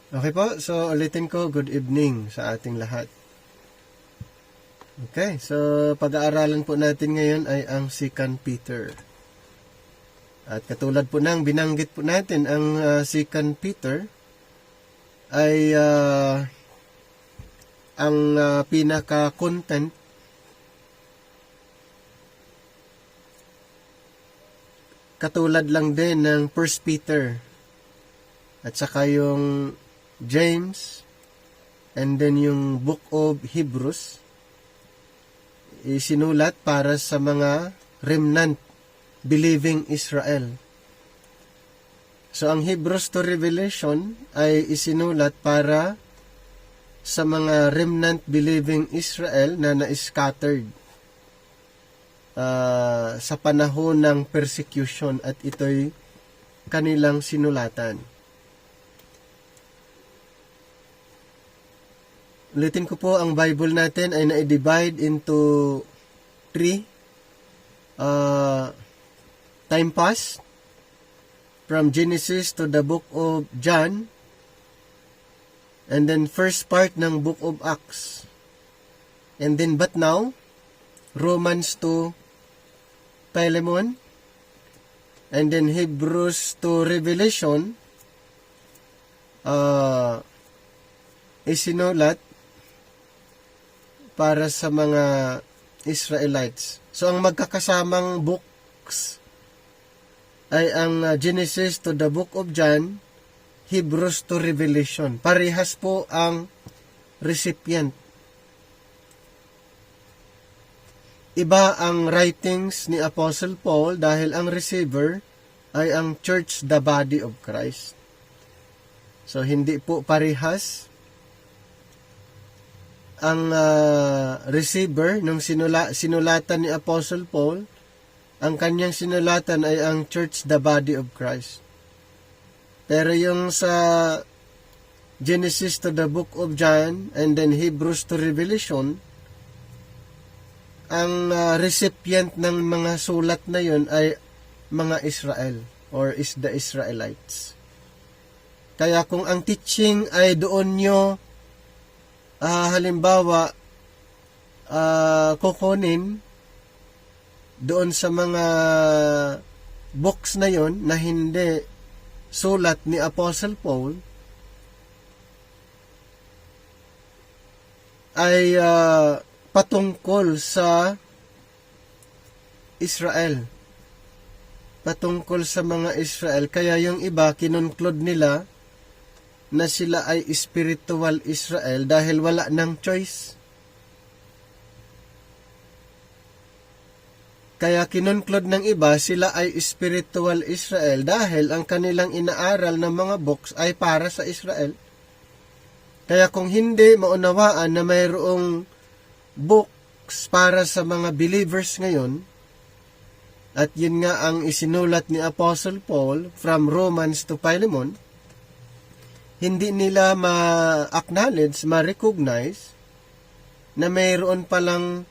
Okay po, so ulitin ko, good evening sa ating lahat. Okay, so pag-aaralan po natin ngayon ay ang 2 Peter. At katulad po ng binanggit po natin, ang 2 Peter ay ang pinaka-content katulad lang din ng 1 Peter at saka yung James and then yung Book of Hebrews isinulat para sa mga remnant believing Israel. So ang Hebrews to Revelation ay isinulat para sa mga remnant believing Israel na na-scattered sa panahon ng persecution at ito'y kanilang sinulatan. Ulitin ko po, ang Bible natin ay na-divide into 3 time past from Genesis to the book of John, and then first part ng book of Acts, and then but now Romans to Philemon, and then Hebrews to Revelation isinulat para sa mga Israelites. So, ang magkakasamang books ay ang Genesis to the book of John, Hebrews to Revelation. Parehas po ang recipient. Iba ang writings ni Apostle Paul dahil ang receiver ay ang church, the body of Christ. So, hindi po parehas ang receiver nung sinulatan ni Apostle Paul. Ang kanyang sinulatan ay ang church, the body of Christ. Pero yung sa Genesis to the book of John and then Hebrews to Revelation, ang recipient ng mga sulat na yun ay mga Israel or is the Israelites. Kaya kung ang teaching ay doon nyo halimbawa, kukunin doon sa mga books na yon na hindi sulat ni Apostle Paul, ay patungkol sa Israel. Patungkol sa mga Israel. Kaya yung iba, kinunclude nila na sila ay spiritual Israel dahil wala ng choice. Kaya kinunclude ng iba, sila ay spiritual Israel dahil ang kanilang inaaral ng mga books ay para sa Israel. Kaya kung hindi maunawaan na mayroong books para sa mga believers ngayon, at yun nga ang isinulat ni Apostle Paul from Romans to Philemon, hindi nila ma-acknowledge, ma-recognize na mayroon palang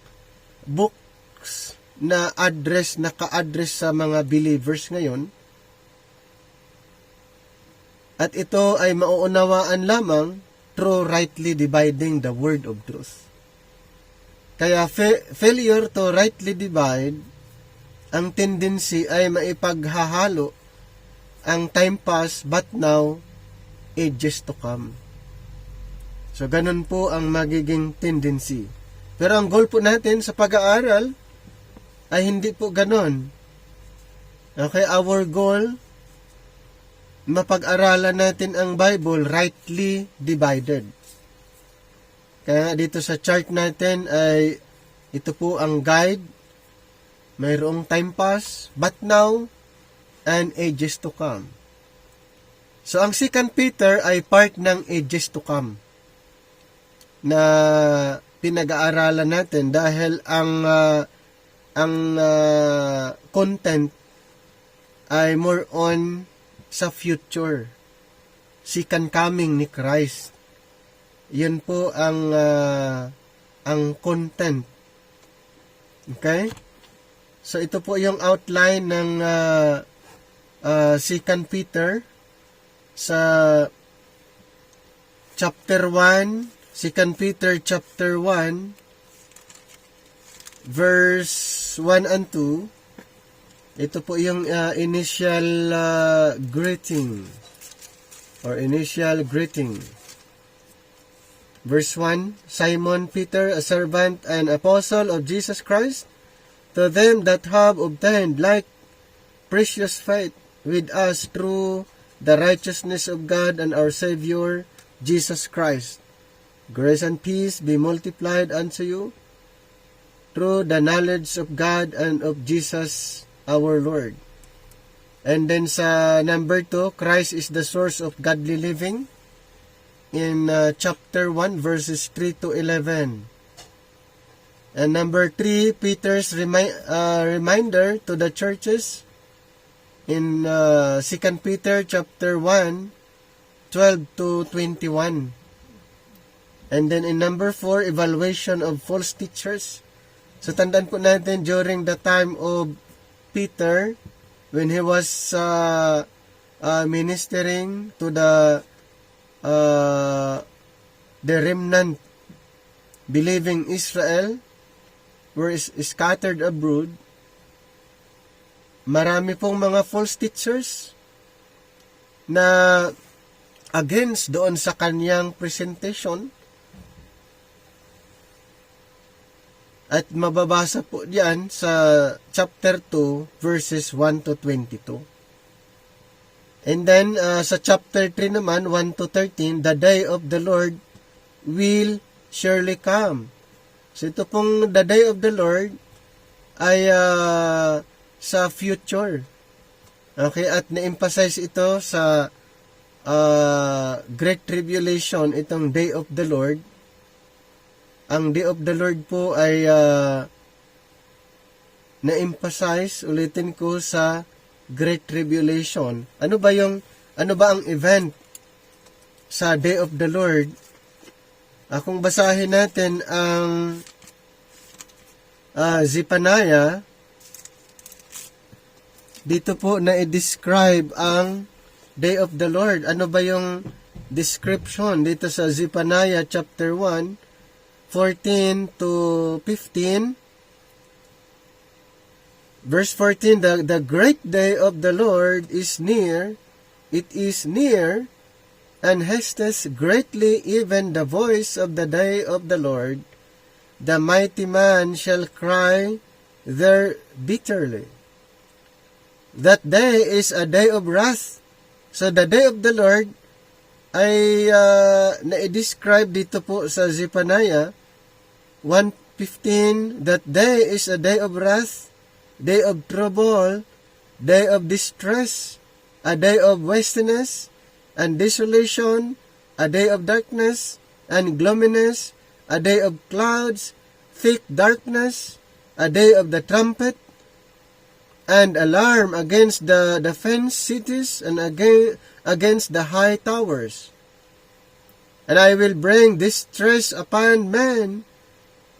books na ka-address sa mga believers ngayon. At ito ay mauunawaan lamang through rightly dividing the word of truth. Kaya failure to rightly divide, ang tendency ay maipaghahalo ang time past but now ages to come. So, ganun po ang magiging tendency. Pero ang goal po natin sa pag-aaral ay hindi po ganun. Okay, our goal, mapag-aralan natin ang Bible rightly divided. Kaya dito sa chart natin ay ito po ang guide. Mayroong time past, but now, and ages to come. So, ang 2 Peter ay part ng ages to come na pinag-aaralan natin dahil ang content ay more on sa future, second coming ni Christ. Yun po ang content. Okay? So, ito po yung outline ng 2 Peter sa chapter 1, 2 Peter chapter 1, verse 1 and 2. Ito po yung initial greeting or initial greeting. Verse 1, Simon Peter, a servant and apostle of Jesus Christ, to them that have obtained like precious faith with us through the righteousness of God and our Savior, Jesus Christ. Grace and peace be multiplied unto you through the knowledge of God and of Jesus our Lord. And then sa number 2, Christ is the source of godly living. In chapter 1, verses 3 to 11. And number 3, Peter's reminder to the churches in 2 Peter chapter 1, 12 to 21. And then in number 4, evaluation of false teachers. So tandaan po natin during the time of Peter, when he was ministering to the remnant believing Israel were scattered abroad, marami pong mga false teachers na against doon sa kanyang presentation. At mababasa po diyan sa chapter 2, verses 1 to 22. And then, sa chapter 3 naman, 1 to 13, the day of the Lord will surely come. So, ito pong the day of the Lord ay sa future. Okay, at na-emphasize ito sa Great Tribulation, itong day of the Lord. Ang day of the Lord po ay na-emphasize, ulitin ko, sa Great Tribulation. Ano ba ang event sa day of the Lord? Kung basahin natin ang Zephaniah, dito po na i-describe ang day of the Lord. Ano ba yung description dito sa Zephaniah chapter 1, 14 to 15. Verse 14, the great day of the Lord is near, it is near, and hasteth greatly, even the voice of the day of the Lord. The mighty man shall cry there bitterly. That day is a day of wrath. So the day of the Lord ay na-describe dito po sa Zephaniah 1:15, that day is a day of wrath, day of trouble, day of distress, a day of wastiness and desolation, a day of darkness and gloominess, a day of clouds, thick darkness, a day of the trumpet, and alarm against the fenced cities and against the high towers. And I will bring distress upon men,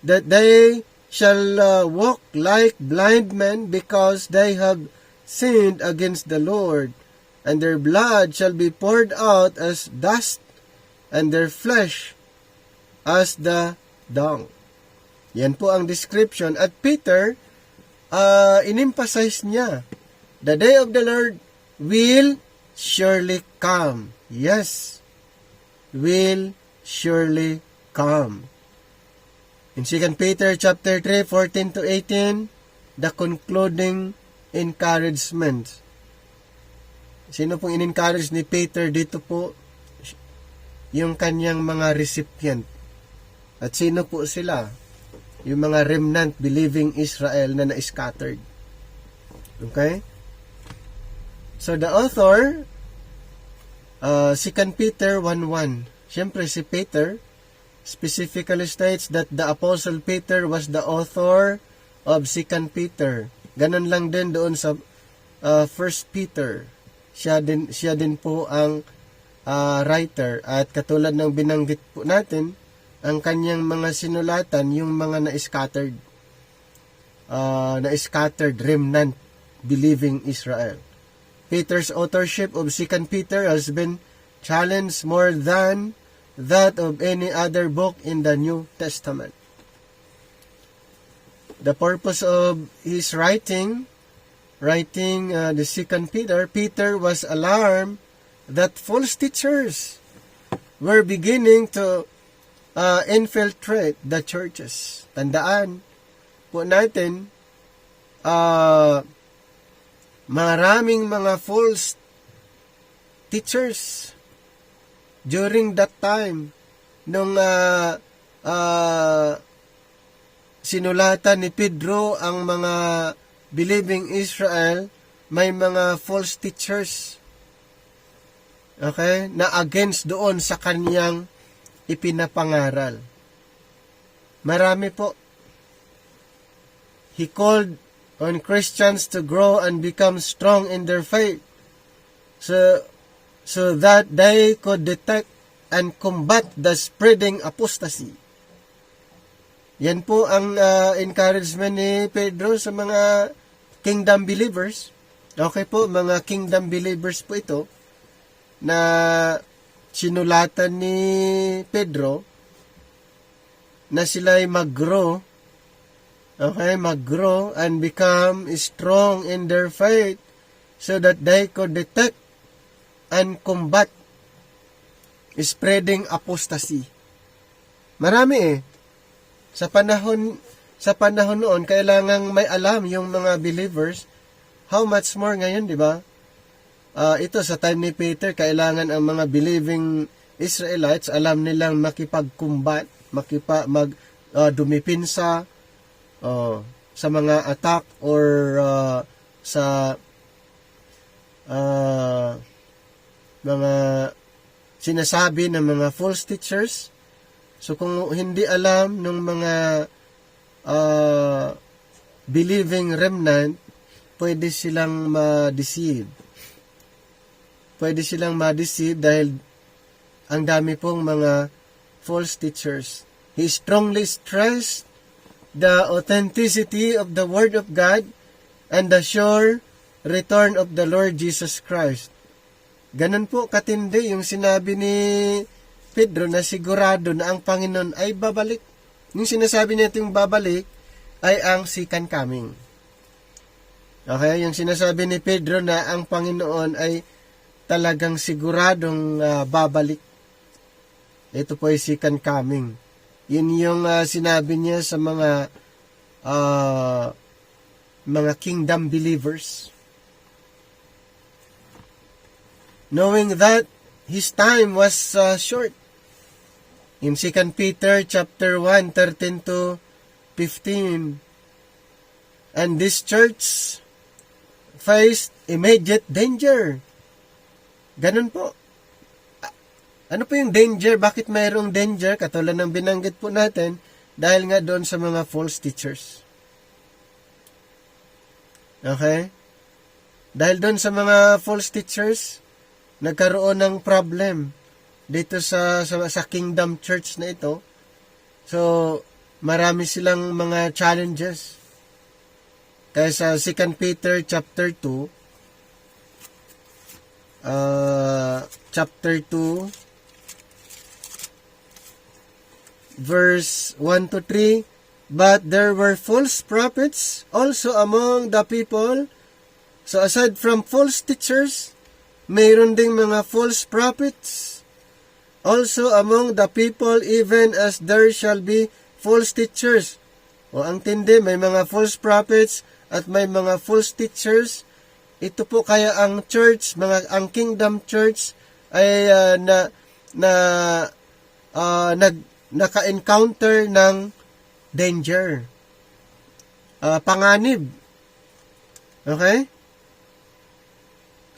that they shall walk like blind men, because they have sinned against the Lord, and their blood shall be poured out as dust, and their flesh as the dung. Yan po ang description. At Peter, in-emphasize niya, the day of the Lord will surely come. Yes, will surely come. In 2 Peter chapter 3, 14 to 18, the concluding encouragement. Sino pong in-encourage ni Peter dito po? Yung kanyang mga recipient. At sino po sila? Yung mga remnant believing Israel na na-scattered. Okay? So the author, 2 Peter 1:1. Siyempre si Peter specifically states that the Apostle Peter was the author of 2 Peter. Ganun lang din doon sa 1 Peter. Siya din po ang writer. At katulad ng binanggit po natin, ang kanyang mga sinulatan, yung mga na-scattered remnant believing Israel. Peter's authorship of 2 Peter has been challenged more than that of any other book in the New Testament. The purpose of his writing the second Peter was alarmed that false teachers were beginning to infiltrate the churches. Tandaan po natin, maraming mga false teachers during that time nung sinulatan ni Pedro ang mga believing Israel, may mga false teachers, okay, na against doon sa kaniyang ipinapangaral. Marami po. He called on Christians to grow and become strong in their faith, so that they could detect and combat the spreading apostasy. Yan po ang encouragement ni Pedro sa mga kingdom believers. Okay po, mga kingdom believers po ito na sinulatan ni Pedro na sila'y mag-grow, okay, mag-grow and become strong in their faith so that they could detect and combat spreading apostasy. Marami Sa panahon noon, kailangang may alam yung mga believers. How much more ngayon, di ba? Ito sa time ni Peter, kailangan ang mga believing Israelites alam nilang makipag-combat, dumipinsa sa mga attack or sa mga sinasabi ng mga false teachers. So kung hindi alam ng mga believing remnant, pwede silang ma-deceive. Pwede silang ma-deceive dahil ang dami pong mga false teachers. He strongly stressed the authenticity of the Word of God and the sure return of the Lord Jesus Christ. Ganun po katindi yung sinabi ni Pedro na sigurado na ang Panginoon ay babalik. Yung sinasabi niya yung babalik ay ang second coming. Okay, yung sinasabi ni Pedro na ang Panginoon ay talagang siguradong babalik. Ito po ay second coming. Yun yung sinabi niya sa mga kingdom believers. Knowing that his time was short. In 2 Peter chapter 1, 13 to 15. And this church faced immediate danger. Ganun po. Ano po yung danger? Bakit mayroong danger? Katulad ng binanggit po natin, dahil nga doon sa mga false teachers. Okay? Dahil doon sa mga false teachers, nagkaroon ng problem dito sa kingdom church na ito. So, marami silang mga challenges. Kaya sa 2 Peter chapter 2, verse 1 to 3, but there were false prophets also among the people. So aside from false teachers, mayroon ding mga false prophets also among the people, even as there shall be false teachers. O ang tindi, may mga false prophets at may mga false teachers. Ito po kaya ang church, ang kingdom church ay naka-encounter ng danger, panganib. Okay?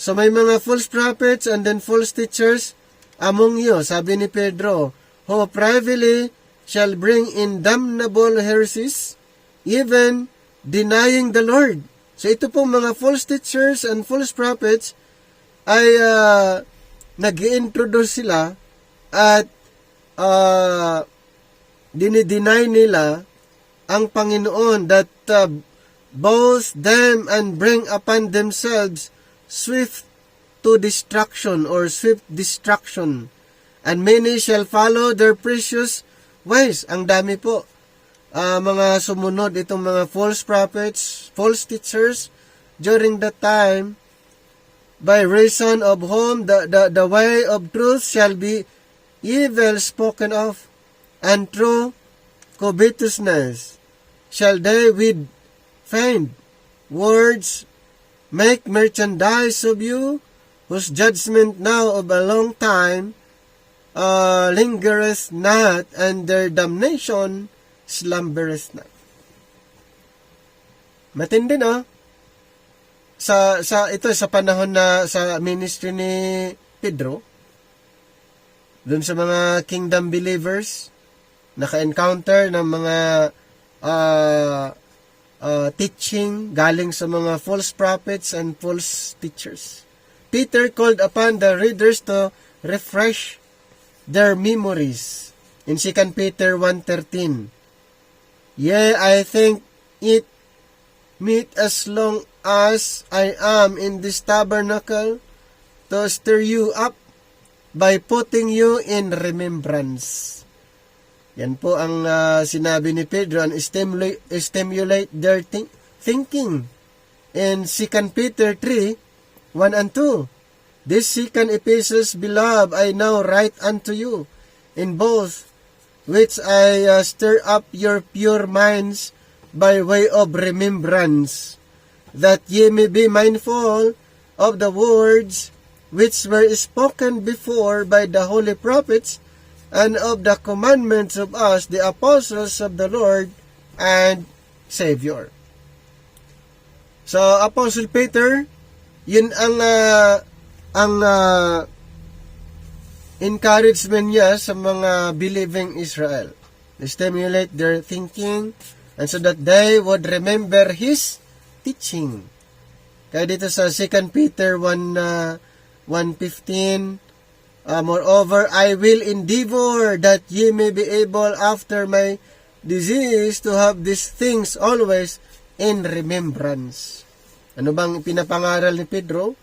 So may mga false prophets and then false teachers among you, sabi ni Pedro, who privately shall bring in damnable heresies, even denying the Lord. So ito pong mga false teachers and false prophets ay nag-i-introduce sila at dinideny nila ang Panginoon, that both them and bring upon themselves swift destruction, and many shall follow their precious ways. Ang dami po. Mga sumunod itong mga false prophets, false teachers, during that time, by reason of whom the way of truth shall be evil spoken of, and through covetousness shall they with feigned words make merchandise of you, whose judgment now of a long time lingereth not, and their damnation slumbereth not. Matindi, no? Sa panahon na sa ministry ni Pedro, dun sa mga kingdom believers, naka-encounter ng mga teaching galing sa mga false prophets and false teachers. Peter called upon the readers to refresh their memories in 2 Peter 1:13. Yea, I think it meet as long as I am in this tabernacle to stir you up by putting you in remembrance. Yan po ang sinabi ni Pedro, and stimulate their thinking. In 2 Peter 3:1 and 2, this second epistles, beloved, I now write unto you, in both which I stir up your pure minds by way of remembrance, that ye may be mindful of the words which were spoken before by the holy prophets, and of the commandments of us, the apostles of the Lord and Savior. So, Apostle Peter, yun ang encouragement niya sa mga believing Israel. Stimulate their thinking, and so that they would remember His teaching. Kaya dito sa 2 Peter 1:15, moreover, I will endeavor that ye may be able after my disease to have these things always in remembrance. Ano bang pinapangaral ni Pedro?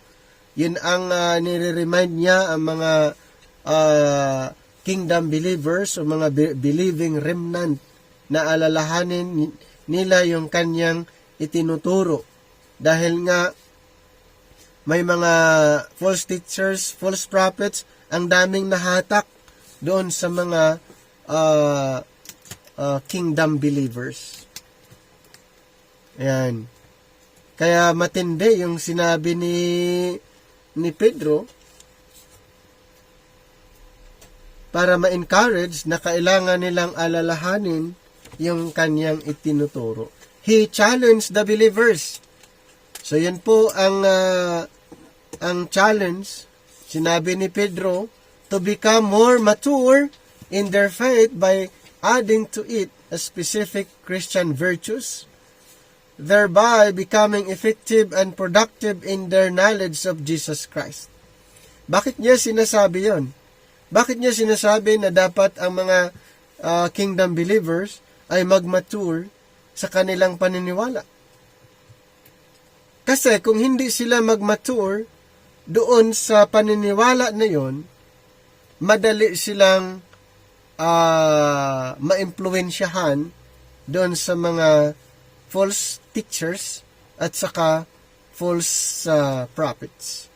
Yun ang nire-remind niya ang mga kingdom believers o mga believing remnant na alalahanin nila yung kanyang itinuturo. Dahil nga may mga false teachers, false prophets, ang daming nahatak doon sa mga kingdom believers. Ayan. Kaya matindi yung sinabi ni Pedro para ma-encourage na kailangan nilang alalahanin yung kanyang itinuturo. He challenged the believers. So yan po ang challenge. Sinabi ni Pedro to become more mature in their faith by adding to it a specific Christian virtues, thereby becoming effective and productive in their knowledge of Jesus Christ. Bakit niya sinasabi yon? Bakit niya sinasabi na dapat ang mga kingdom believers ay mag-mature sa kanilang paniniwala? Kasi kung hindi sila mag-mature doon sa paniniwala na yon, madali silang maimpluwensyahan doon sa mga false teachers at saka false prophets.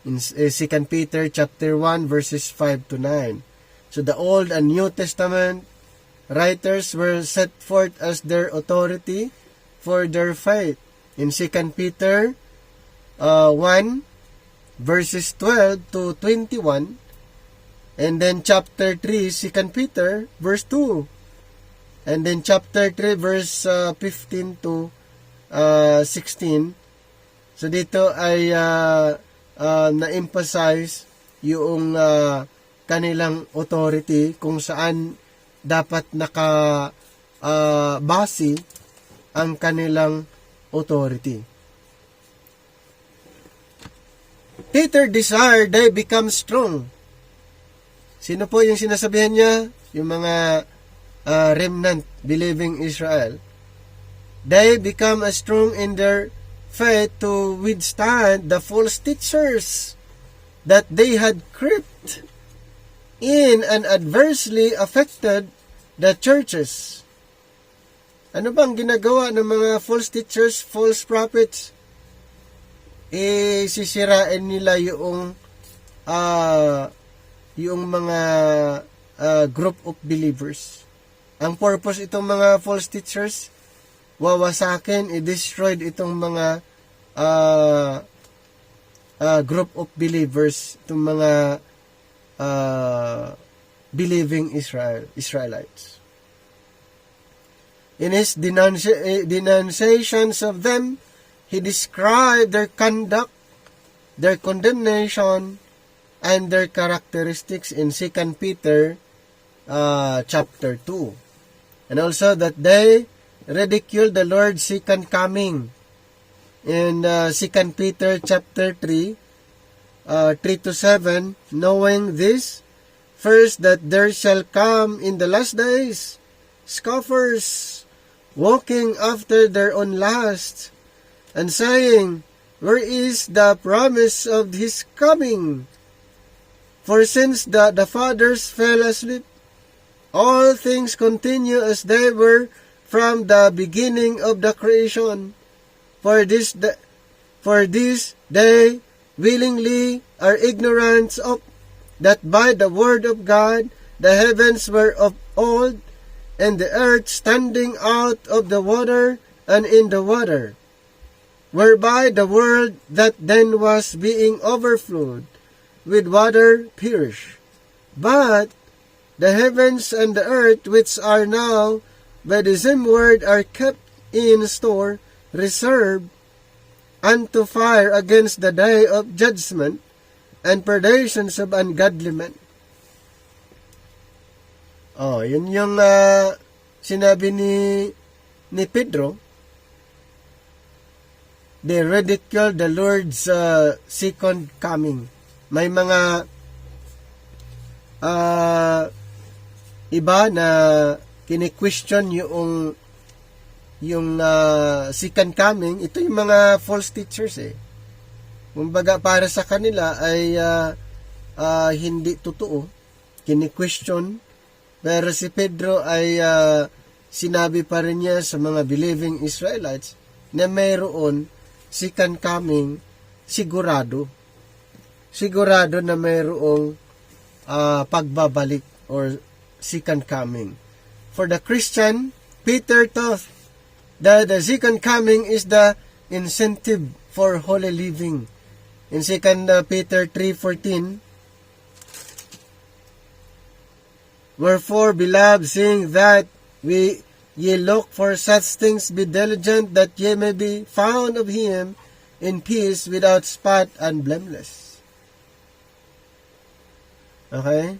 In 2 Peter chapter 1 verses 5 to 9. So the Old and New Testament writers were set forth as their authority for their faith. In 2 Peter 1 verses 12 to 21, and then chapter 3, 2 Peter, verse 2, and then chapter 3, verse 15 to 16. So dito ay na-emphasize yung kanilang authority kung saan dapat base ang kanilang authority. Peter desired they become strong. Sino po yung sinasabihan niya? Yung mga remnant believing Israel. They become strong in their faith to withstand the false teachers that they had crept in and adversely affected the churches. Ano bang ginagawa ng mga false teachers, false prophets? Sisirain nila yung mga group of believers. Ang purpose itong mga false teachers, wawasakin, i-destroy itong mga group of believers, itong mga believing Israelites. In his denunciations of them, he described their conduct, their condemnation, and their characteristics in 2 Peter chapter 2. And also that they ridiculed the Lord's second coming in 2 Peter chapter 3, 3-7, knowing this, first that there shall come in the last days scoffers, walking after their own lusts, and saying, where is the promise of his coming? For since the fathers fell asleep, all things continue as they were from the beginning of the creation. For this they willingly are ignorant of that by the word of God the heavens were of old, and the earth standing out of the water and in the water, whereby the world that then was being overflowed with water perished. But the heavens and the earth which are now by the same word are kept in store, reserved unto fire against the day of judgment and perditions of ungodly men. Yun yung sinabi ni Pedro. They ridicule the Lord's second coming. May mga iba na kini-question yung second coming. Ito yung mga false teachers Kumbaga para sa kanila ay hindi totoo. Kini-question. Pero si Pedro ay sinabi pa rin niya sa mga believing Israelites na mayroon second coming, sigurado. Sigurado na mayroong pagbabalik or second coming. For the Christian, Peter taught that the second coming is the incentive for holy living. In 2 Peter 3:14, wherefore, beloved, seeing that ye look for such things, be diligent that ye may be found of him in peace, without spot and blameless. Okay?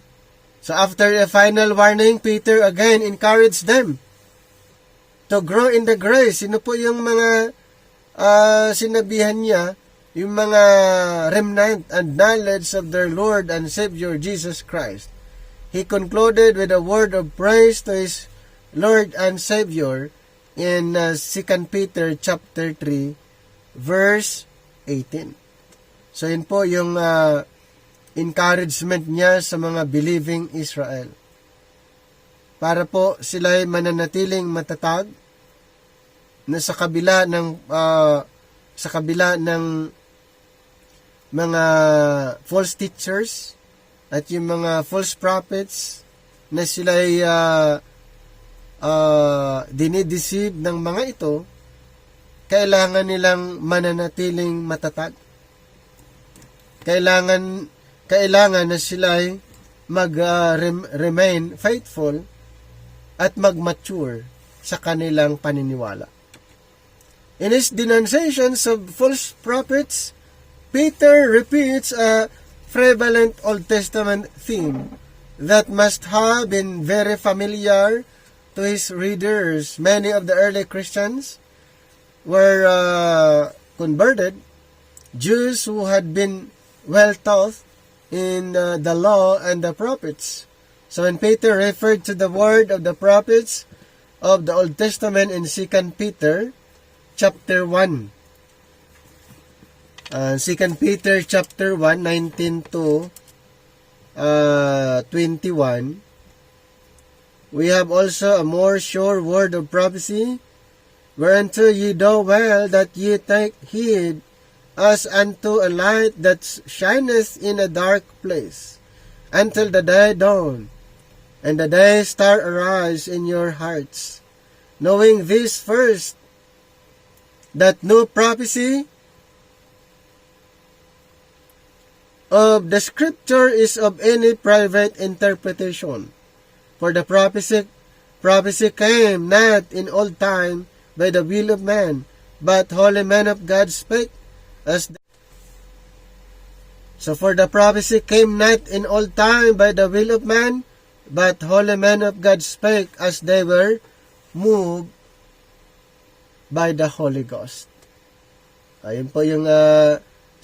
So after a final warning, Peter again encouraged them to grow in the grace. Sino po yung mga sinabihan niya? Yung mga remnant and knowledge of their Lord and Savior Jesus Christ. He concluded with a word of praise to his Lord and Savior in 2 Peter chapter 3 verse 18. So yun po yung encouragement niya sa mga believing Israel. Para po sila'y mananatiling matatag na sa kabila ng mga false teachers at yung mga false prophets na sila'y dinideceive ng mga ito, kailangan nilang mananatiling matatag. Kailangan na sila'y remain faithful at mag-mature sa kanilang paniniwala. In his denunciations of false prophets, Peter repeats a prevalent Old Testament theme that must have been very familiar to his readers. Many of the early Christians were converted, Jews who had been well taught in the law and the prophets. So when Peter referred to the word of the prophets of the Old Testament in 2 Peter chapter 1, 2 Peter chapter 1, 19 to 21, we have also a more sure word of prophecy, whereunto ye do well that ye take heed as unto a light that shineth in a dark place, until the day dawn, and the day star arise in your hearts, knowing this first, that no prophecy of the Scripture is of any private interpretation. For the prophecy came not in old time by the will of man, but holy men of God spake as they. So for the prophecy came not in old time by the will of man, but holy men of God spake as they were moved by the Holy Ghost. Ayun po yung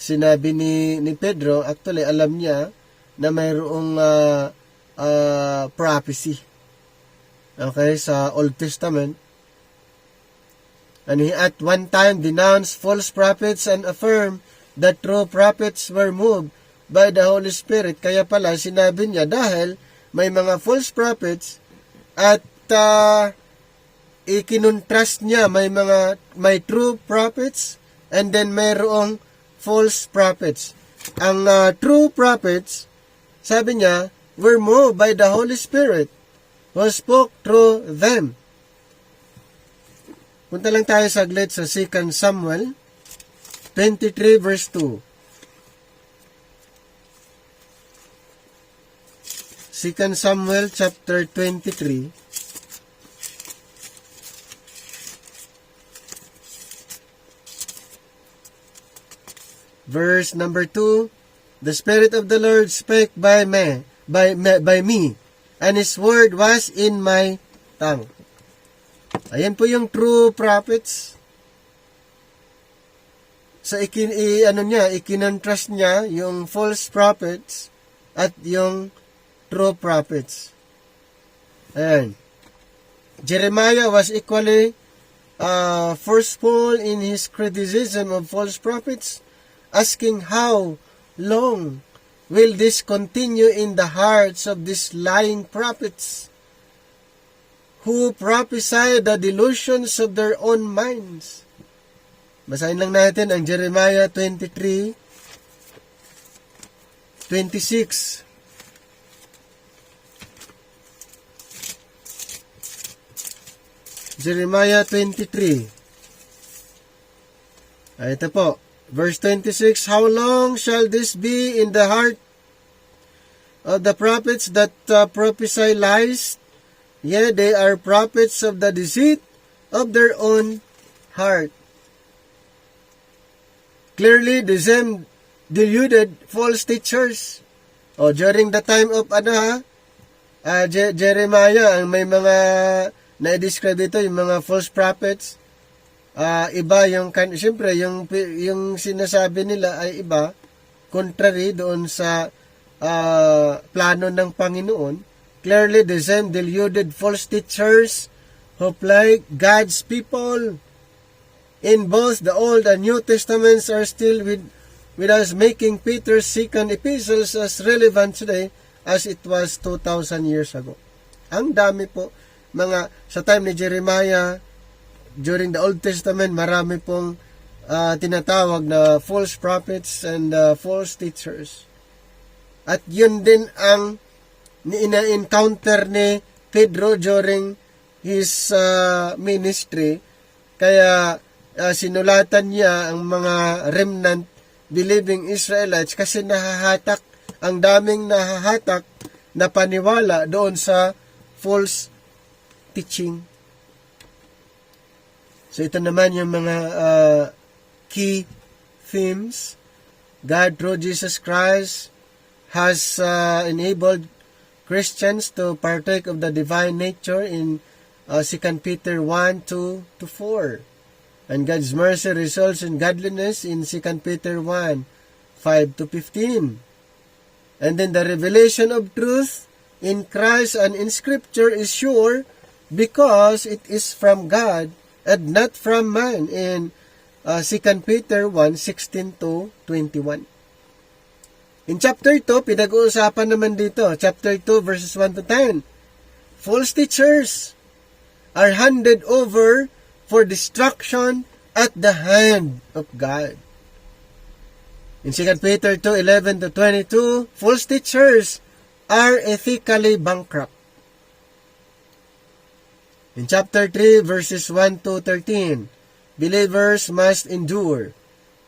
sinabi ni Pedro. Actually, alam niya na mayroong prophecy. Okay, sa Old Testament. And he at one time denounced false prophets and affirmed that true prophets were moved by the Holy Spirit. Kaya pala, sinabi niya, dahil may mga false prophets at ikinuntrast niya, may true prophets and then mayroong false prophets. Ang true prophets, sabi niya, were moved by the Holy Spirit who spoke through them. Punta lang tayo saglit sa 2 Samuel 23 verse 2. 2 Samuel chapter 23 verse number 2. The Spirit of the Lord spake by me, and His word was in my tongue. Ayan po yung true prophets. Sa ikinontrust niya yung false prophets at yung true prophets. Ayan. Jeremiah was equally forceful in his criticism of false prophets, asking how long will this continue in the hearts of these lying prophets who prophesy the delusions of their own minds. Basahin lang natin ang Jeremiah 23:26. Jeremiah 23. Ito po. Verse 26, how long shall this be in the heart of the prophets that prophesy lies? Yea, they are prophets of the deceit of their own heart. Clearly, the same deluded false teachers. During the time of Jeremiah, ang may mga na-describe dito, yung mga false prophets. Iba yung, siyempre, yung sinasabi nila ay iba, contrary doon sa plano ng Panginoon. Clearly, the same deluded false teachers who plague God's people in both the Old and New Testaments are still with us, making Peter's second epistles as relevant today as it was 2,000 years ago. Ang dami po, sa time ni Jeremiah, during the Old Testament, marami pong tinatawag na false prophets and false teachers. At yun din ang ina-encounter ni Pedro during his ministry. Kaya sinulatan niya ang mga remnant believing Israelites kasi ang daming nahahatak na paniwala doon sa false teaching. So ito naman yung mga key themes. God through Jesus Christ has enabled Christians to partake of the divine nature in 2 Peter 1:2-4. And God's mercy results in godliness in 2 Peter 1:5-15. And then the revelation of truth in Christ and in Scripture is sure because it is from God and not from man in 2 Peter 1:16-21. In chapter 2, pinag-uusapan naman dito, chapter 2 verses 1 to 10. False teachers are handed over for destruction at the hand of God. In 2 Peter 2:11 to 22, false teachers are ethically bankrupt. In chapter 3 verses 1 to 13, believers must endure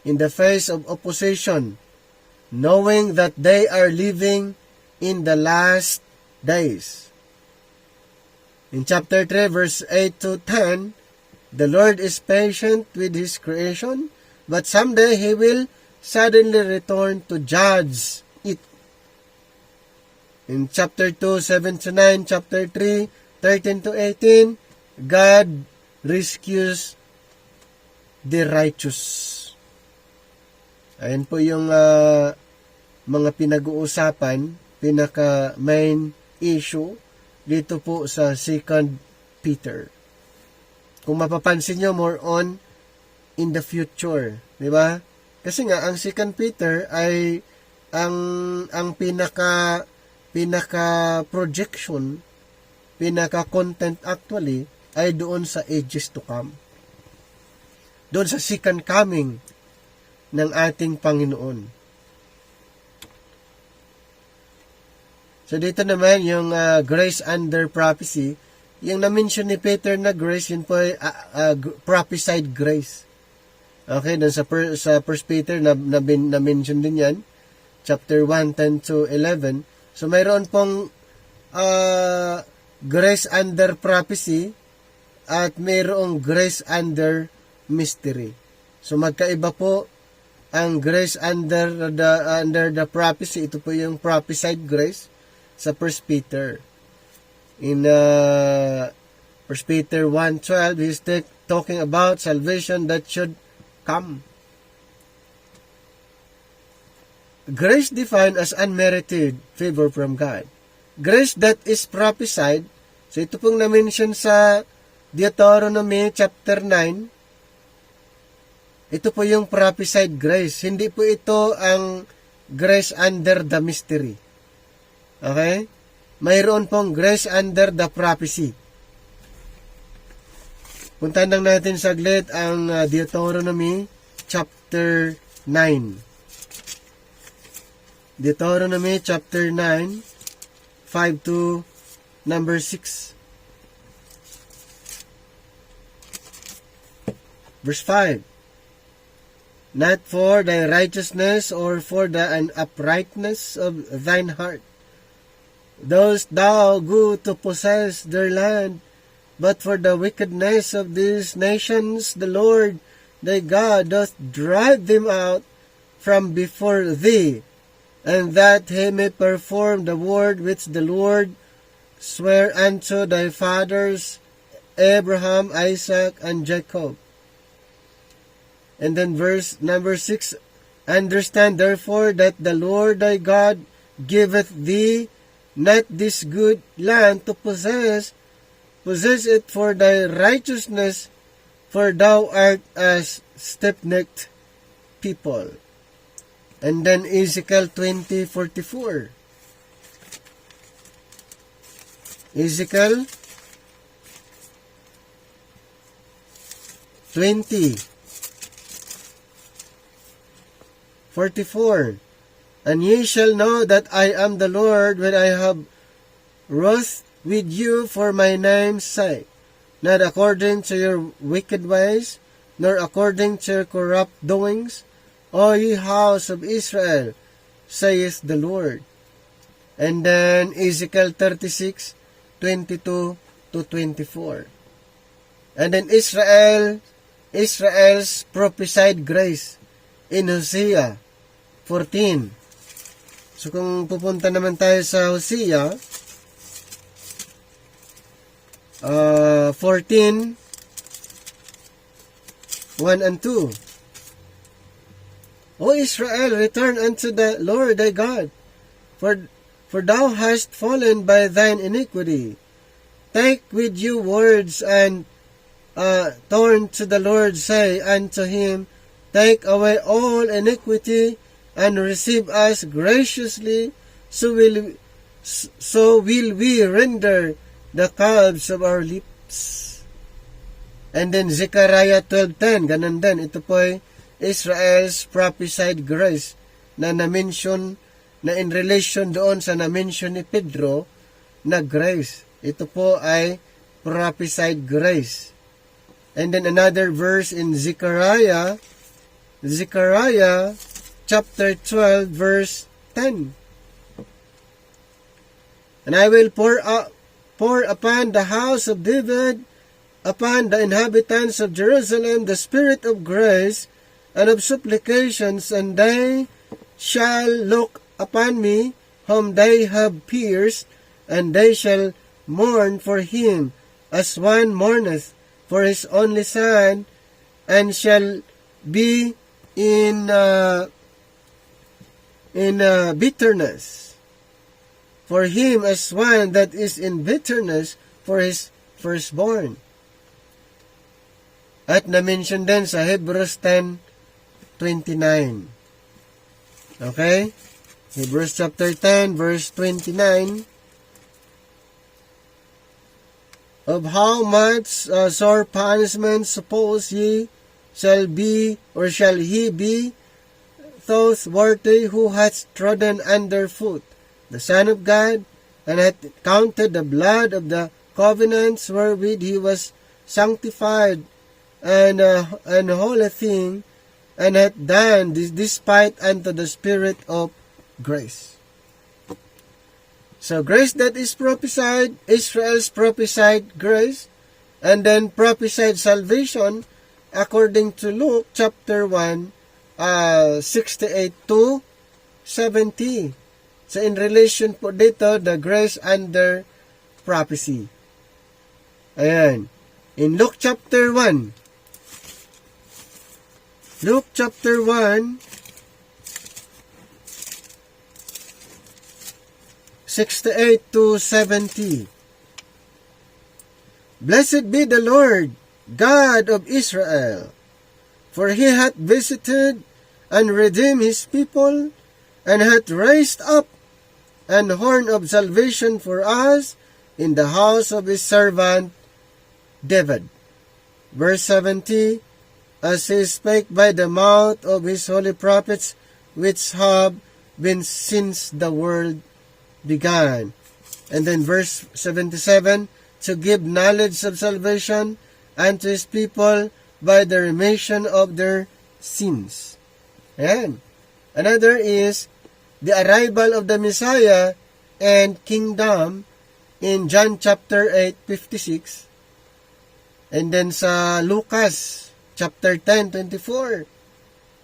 in the face of opposition, knowing that they are living in the last days. In chapter 3, verse 8 to 10, the Lord is patient with His creation, but someday He will suddenly return to judge it. In chapter 2, 7 to 9, chapter 3, 13 to 18, God rescues the righteous. Ayan po yung mga pinag-uusapan, pinaka main issue dito po sa 2 Peter. Kung mapapansin nyo, more on in the future, di ba? Kasi nga ang 2 Peter ay ang pinaka projection, pinaka content actually ay doon sa ages to come. Doon sa second coming ng ating Panginoon. So dito naman yung grace under prophecy, yung na-mention ni Peter na grace, yun po ay prophesied grace. Okay, doon sa 1 Peter na-mention din yan, chapter 1, 10 to 11. So mayroon pong grace under prophecy at mayroong grace under mystery. So magkaiba po ang grace under the prophecy. Ito po yung prophesied grace sa 1 Peter. In 1 Peter 1:12, he's talking about salvation that should come. Grace defined as unmerited favor from God. Grace that is prophesied, so ito pong na-mention sa Deuteronomy chapter 9, ito po yung prophesied grace. Hindi po ito ang grace under the mystery. Okay? Mayroon pong grace under the prophecy. Puntahan lang natin saglit ang Deuteronomy chapter 9. Deuteronomy chapter 9, 5 to number 6. Verse 5. Not for thy righteousness or for the uprightness of thine heart dost thou go to possess their land, but for the wickedness of these nations the Lord thy God doth drive them out from before thee, and that he may perform the word which the Lord sware unto thy fathers Abraham, Isaac, and Jacob. And then verse number 6, understand therefore that the Lord thy God giveth thee not this good land to possess it for thy righteousness, for thou art as stiff-necked people. And then Ezekiel 20:44. Ezekiel 20:44. And ye shall know that I am the Lord when I have wrath with you for my name's sake, not according to your wicked ways, nor according to your corrupt doings, O ye house of Israel, saith the Lord. And then Ezekiel 36:22 to 24. And then Israel's prophesied grace in Hosea 14. So kung pupunta naman tayo sa Hosea 14, 1 and 2. O Israel, return unto the Lord thy God, for thou hast fallen by thine iniquity. Take with you words and turn to the Lord, say unto him, take away all iniquity and receive us graciously, so will we render the calves of our lips. And then Zechariah 12:10, ganun din. Ito po ay Israel's prophesied grace na na-mention na in relation doon sa na-mention ni Pedro na grace. Ito po ay prophesied grace. And then another verse in Zechariah chapter 12 verse 10. And I will pour upon the house of David, upon the inhabitants of Jerusalem, the spirit of grace and of supplications, and they shall look upon me, whom they have pierced, and they shall mourn for him, as one mourneth for his only son, and shall be in bitterness for him, as one that is in bitterness for his firstborn. At na-mention din sa Hebrews 10:29. Okay? Hebrews chapter 10 verse 29. Of how much sore punishment suppose ye shall he be those worthy who hath trodden under foot the Son of God, and hath counted the blood of the covenants wherewith he was sanctified and holy thing, and hath done this despite unto the Spirit of grace. So grace that is prophesied, Israel's prophesied grace, and then prophesied salvation according to Luke chapter 1, 68 to 70. So in relation po dito, the grace under prophecy. Ayan. In Luke chapter 1, Luke chapter 1, 68 to 70. Blessed be the Lord, God of Israel, for he hath visited and redeemed his people, and hath raised up an horn of salvation for us in the house of his servant David. Verse 70, as he spake by the mouth of his holy prophets, which have been since the world began. And then verse 77, to give knowledge of salvation unto his people by the remission of their sins. Ayan. Another is the arrival of the Messiah and kingdom in John chapter 8:56. And then sa Lucas chapter 10:24.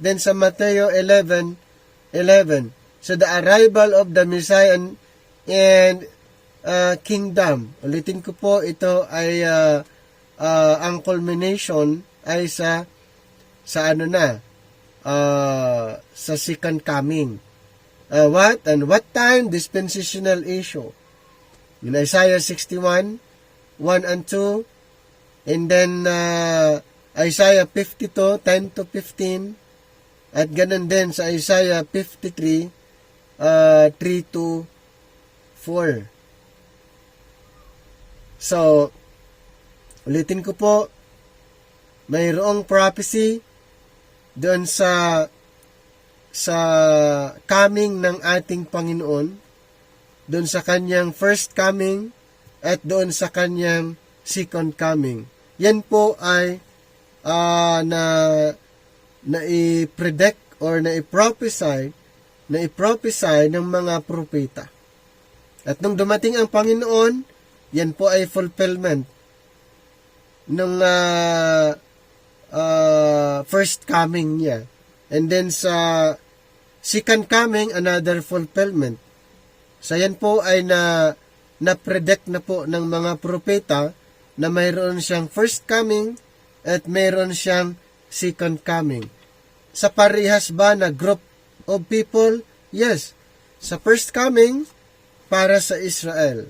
Then sa Mateo 11:11. So the arrival of the Messiah and kingdom. Ulitin ko po, ito ay ang culmination ay sa second coming. What time? Dispensational issue. In Isaiah 61, 1 and 2, and then Isaiah 52, 10 to 15, at ganun din sa Isaiah 53, 3 to 4. So, ulitin ko po, mayroong prophecy doon sa coming ng ating Panginoon, doon sa kanyang first coming, at doon sa kanyang second coming. Yan po ay na-i-predict or na-i-prophesy ng mga propeta. At nung dumating ang Panginoon, yan po ay fulfillment ng first coming niya. And then sa second coming, another fulfillment. So yan po ay na-predict na po ng mga propeta na mayroon siyang first coming at mayroon siyang second coming. Sa parehas ba na group of people? Yes. Sa first coming, para sa Israel.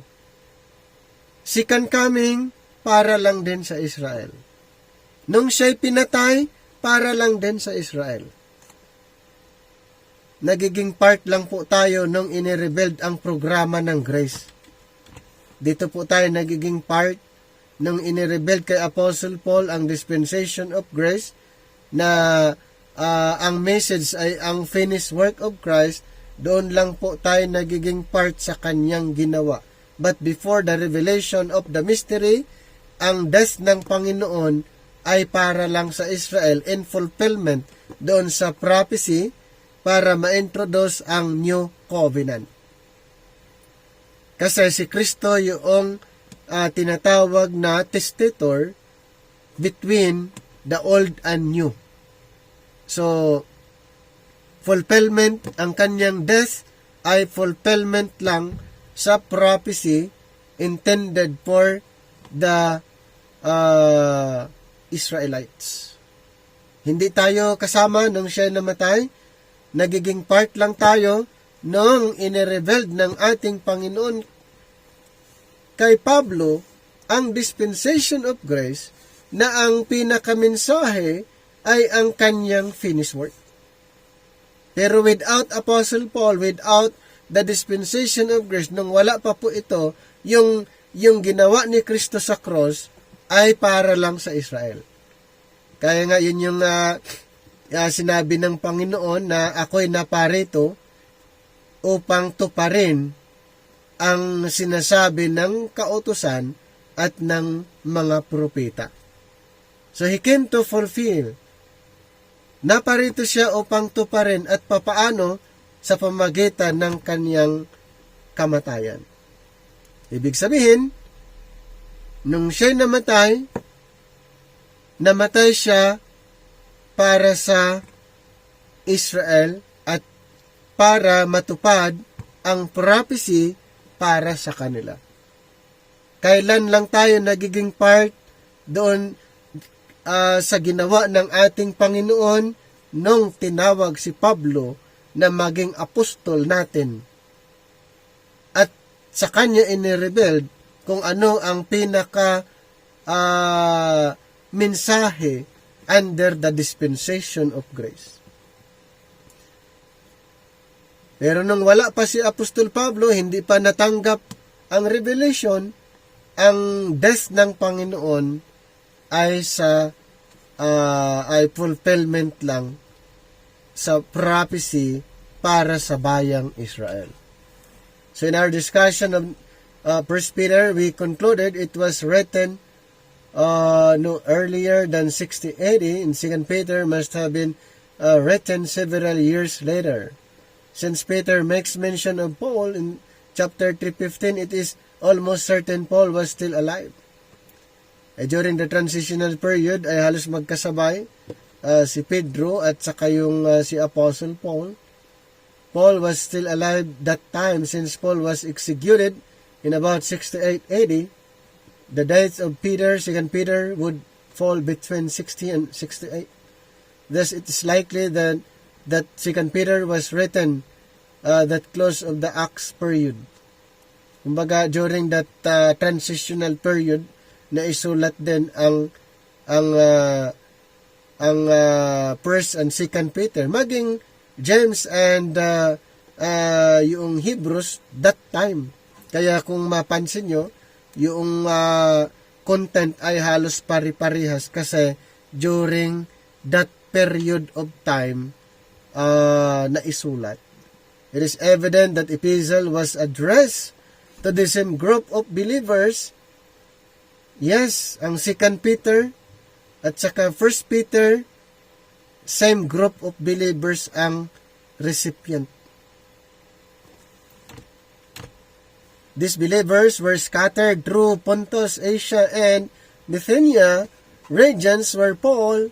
Second coming, para lang din sa Israel. Nung siya'y pinatay, para lang din sa Israel. nagiging part lang po tayo nung inirebuild ang programa ng grace. Dito po tayo nagiging part nung inirebuild kay Apostle Paul ang dispensation of grace na ang message ay ang finished work of Christ. Doon lang po tayo nagiging part sa kanyang ginawa. But before the revelation of the mystery, ang death ng Panginoon ay para lang sa Israel in fulfillment doon sa prophecy para ma-introduce ang new covenant. Kasi si Kristo yung tinatawag na testator between the old and new. So, fulfillment, ang kanyang death ay fulfillment lang sa prophecy intended for the Israelites. Hindi tayo kasama nung siya namatay. Nagiging part lang tayo nung inirevealed ng ating Panginoon kay Pablo ang dispensation of grace na ang pinakamensahe ay ang kanyang finished work. Pero without Apostle Paul, without the dispensation of grace, nung wala pa po ito, yung ginawa ni Kristo sa cross ay para lang sa Israel. Kaya nga yun yung sinabi ng Panginoon na ako'y naparito upang tuparin ang sinasabi ng kautusan at ng mga propeta. So he came to fulfill. Naparito siya upang tuparin at papaano sa pamagitan ng kanyang kamatayan. Ibig sabihin, nung siya'y namatay siya para sa Israel at para matupad ang prophecy para sa kanila. Kailan lang tayo nagiging part doon sa ginawa ng ating Panginoon nung tinawag si Pablo na maging apostol natin. At sa kanya inirebuild kung ano ang pinaka mensahe under the dispensation of grace. Pero nung wala pa si Apostol Pablo, hindi pa natanggap ang revelation, ang death ng Panginoon ay ay fulfillment lang sa prophecy para sa bayang Israel. So in our discussion of 1 Peter, we concluded it was written no earlier than 60 AD, and 2 Peter must have been written several years later. Since Peter makes mention of Paul in chapter 3:15, it is almost certain Paul was still alive. During the transitional period ay halos magkasabay si Pedro at saka yung si Apostle Paul. Paul was still alive that time since Paul was executed in about 68 AD. The dates of Peter, 2 Peter, would fall between 60 and 68. Thus, it is likely that 2 Peter was written that close of the Acts period. Kumbaga, during that transitional period, na isulat din ang 1st and 2nd Peter, maging James and yung Hebrews that time. Kaya kung mapansin nyo, yung content ay halos pari-parihas kasi during that period of time na isulat. It is evident that epistle was addressed to the same group of believers. Yes, ang 2 Peter at saka 1 Peter, same group of believers ang recipient. These believers were scattered through Pontus, Asia, and Bithynia, regions where Paul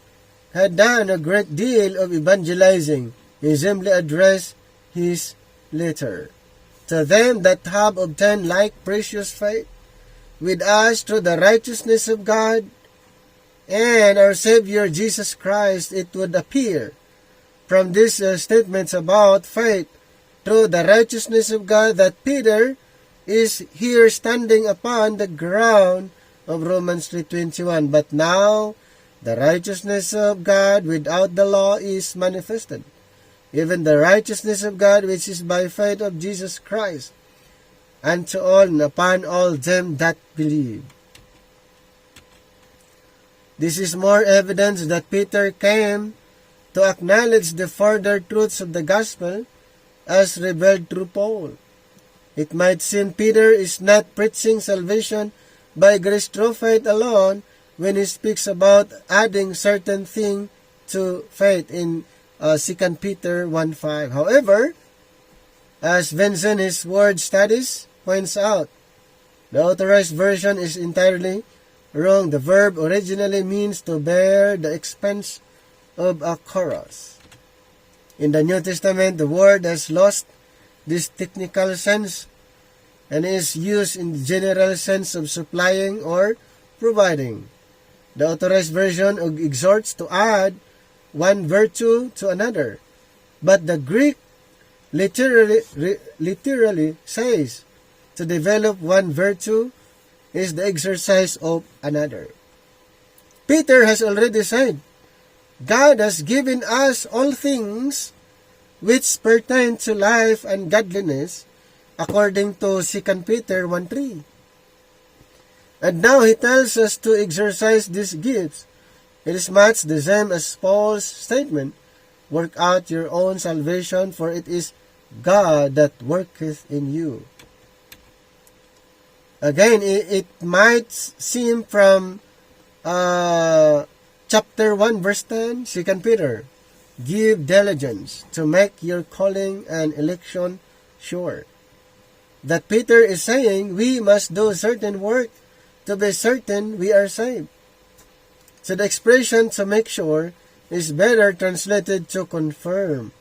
had done a great deal of evangelizing. He simply addressed his letter to them that have obtained like precious faith with us through the righteousness of God and our Savior Jesus Christ. It would appear from these statements about faith through the righteousness of God that Peter is here standing upon the ground of Romans 3:21. But now the righteousness of God without the law is manifested, even the righteousness of God which is by faith of Jesus Christ, unto all and upon all them that believe. This is more evidence that Peter came to acknowledge the further truths of the gospel as revealed through Paul. It might seem Peter is not preaching salvation by grace through faith alone when he speaks about adding certain things to faith in 2 Peter 1:5. However, as Vincent his word studies points out, the authorized version is entirely wrong. The verb originally means to bear the expense of a chorus. In the New Testament, the word has lost this technical sense and is used in the general sense of supplying or providing. The authorized version exhorts to add one virtue to another, but the Greek literally says to develop one virtue is the exercise of another. Peter has already said, God has given us all things which pertain to life and godliness, according to 2 Peter 1:3. And now he tells us to exercise these gifts. It is much the same as Paul's statement, work out your own salvation, for it is God that worketh in you. Again, it might seem from chapter 1 verse 10, 2 Peter, give diligence to make your calling and election sure. That Peter is saying we must do certain work to be certain we are saved. So the expression to make sure is better translated to confirm,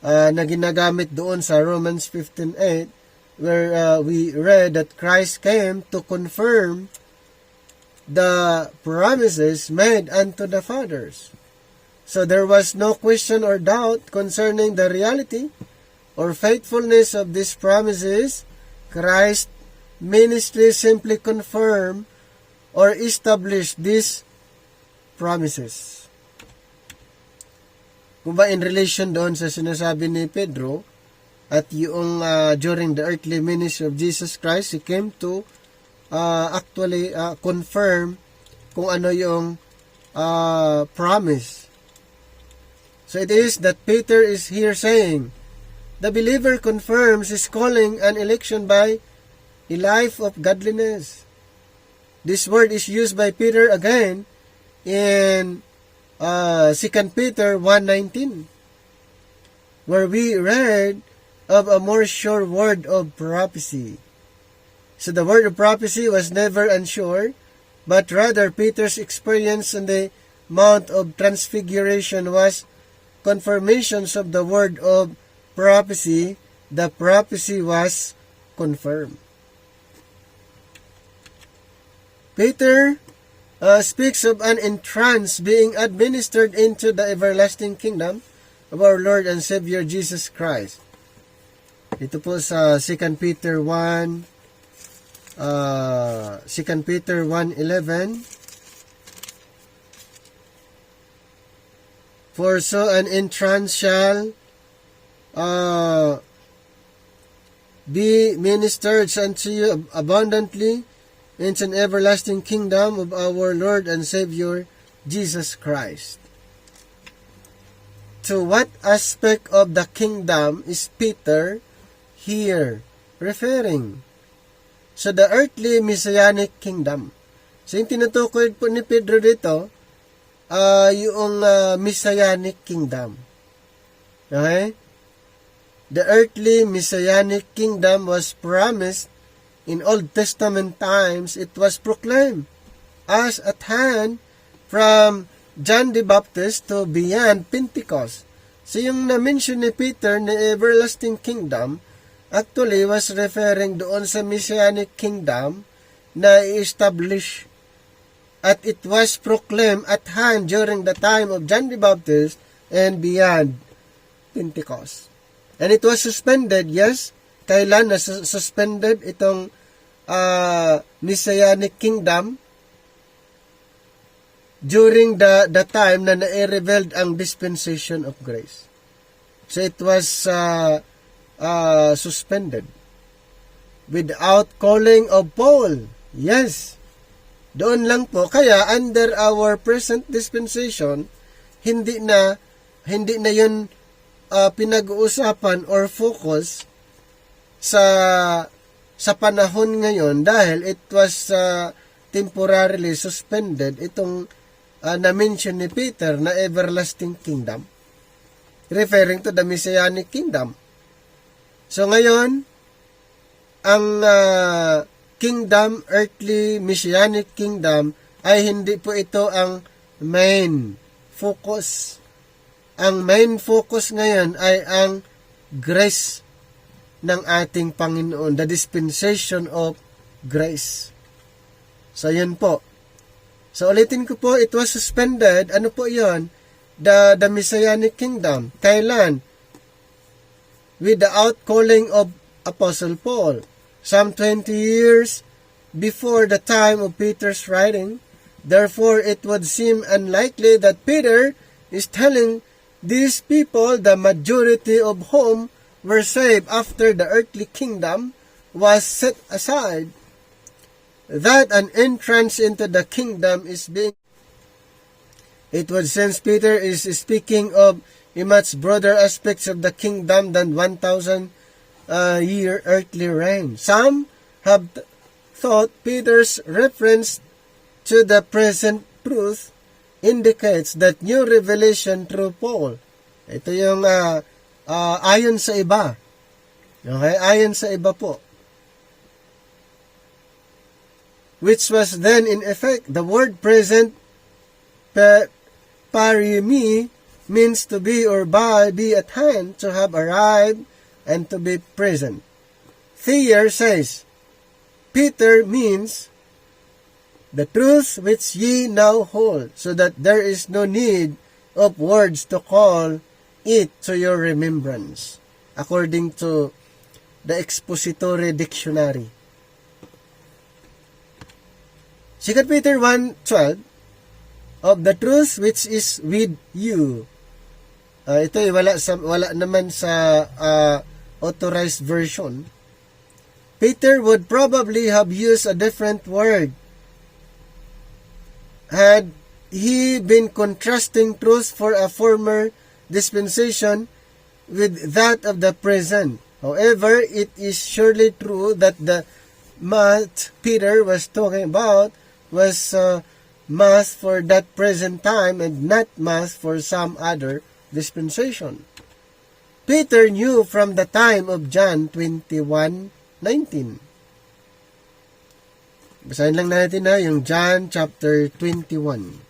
na ginagamit doon sa Romans 15:8, where we read that Christ came to confirm the promises made unto the fathers. So there was no question or doubt concerning the reality or faithfulness of these promises. Christ's ministry simply confirmed or established these promises. Kung ba in relation doon sa sinasabi ni Pedro, at yung during the earthly ministry of Jesus Christ, he came to actually confirm kung ano yung promise. So it is that Peter is here saying, the believer confirms his calling and election by a life of godliness. This word is used by Peter again in 2 Peter 1:19, where we read of a more sure word of prophecy. So the word of prophecy was never unsure, but rather Peter's experience on the Mount of Transfiguration was confirmations of the word of prophecy. The prophecy was confirmed. Peter speaks of an entrance being administered into the everlasting kingdom of our Lord and Savior Jesus Christ. Ito po sa 2 Peter 1, 2 Peter 1:11. For so an entrance shall be ministered unto you abundantly into an everlasting kingdom of our Lord and Savior Jesus Christ. To what aspect of the kingdom is Peter here referring? So the earthly messianic kingdom. So yung tinutukoy po ni Pedro dito, yung messianic kingdom. Okay? The earthly messianic kingdom was promised in Old Testament times. It was proclaimed as at hand from John the Baptist to beyond Pentecost. So yung na-mention ni Peter na everlasting kingdom actually was referring doon sa Messianic kingdom na i-establish at it was proclaimed at hand during the time of John the Baptist and beyond Pentecost. And it was suspended, yes. Kailan na suspended itong Messianic kingdom? During the time na na-revealed ang dispensation of grace. So it was suspended without calling of Paul. Yes, doon lang po. Kaya under our present dispensation, hindi na yun pinag-uusapan or focus sa panahon ngayon dahil it was temporarily suspended itong na-mention ni Peter na everlasting kingdom, referring to the Messianic kingdom. So ngayon, ang kingdom, earthly Messianic kingdom, ay hindi po ito ang main focus. Ang main focus ngayon ay ang grace ng ating Panginoon, the dispensation of grace. So yun po. So ulitin ko po, it was suspended. Ano po yun? The Messianic kingdom. Kailan? With the outcalling of Apostle Paul. Some 20 years before the time of Peter's writing. Therefore, it would seem unlikely that Peter is telling these people, the majority of whom were saved after the earthly kingdom was set aside, that an entrance into the kingdom is being. It would since Peter is speaking of a much broader aspects of the kingdom than 1,000 year earthly reign. Some have thought Peter's reference to the present truth indicates that new revelation through Paul. Ito yung ayon sa iba. Okay, ayon sa iba po. Which was then in effect, the word present, parimi, means to be or by, be at hand, to have arrived, and to be present. Thayer says, Peter means the truth which ye now hold, so that there is no need of words to call it to your remembrance, according to the Expository Dictionary. 2 Peter 1:12, of the truth which is with you. Ito ay wala naman sa authorized version. Peter would probably have used a different word had he been contrasting truth for a former dispensation with that of the present. However, it is surely true that the math Peter was talking about was math for that present time and not math for some other dispensation. Peter knew from the time of John 21:19. Basahin lang natin na yung John chapter 21.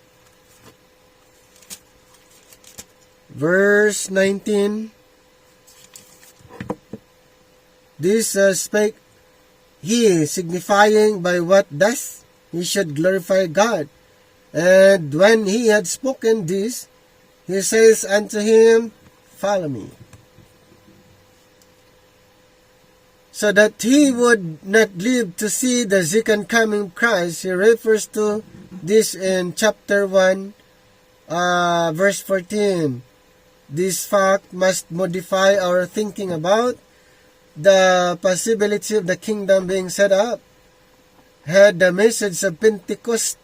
Verse 19. This spake he, signifying by what thus he should glorify God. And when he had spoken this, he says unto him, Follow me. So that he would not live to see the second coming of Christ, he refers to this in chapter 1, verse 14. This fact must modify our thinking about the possibility of the kingdom being set up. Had the message of Pentecost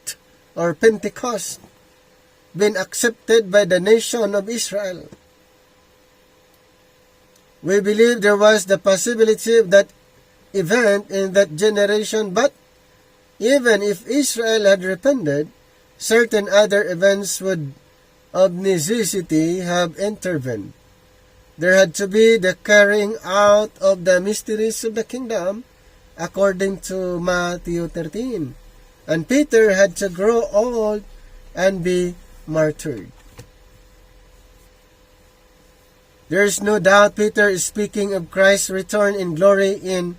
been accepted by the nation of Israel, we believe there was the possibility of that event in that generation, but even if Israel had repented, certain other events would of necessity have intervened. There had to be the carrying out of the mysteries of the kingdom, according to Matthew 13. And Peter had to grow old and be martyred. There is no doubt Peter is speaking of Christ's return in glory in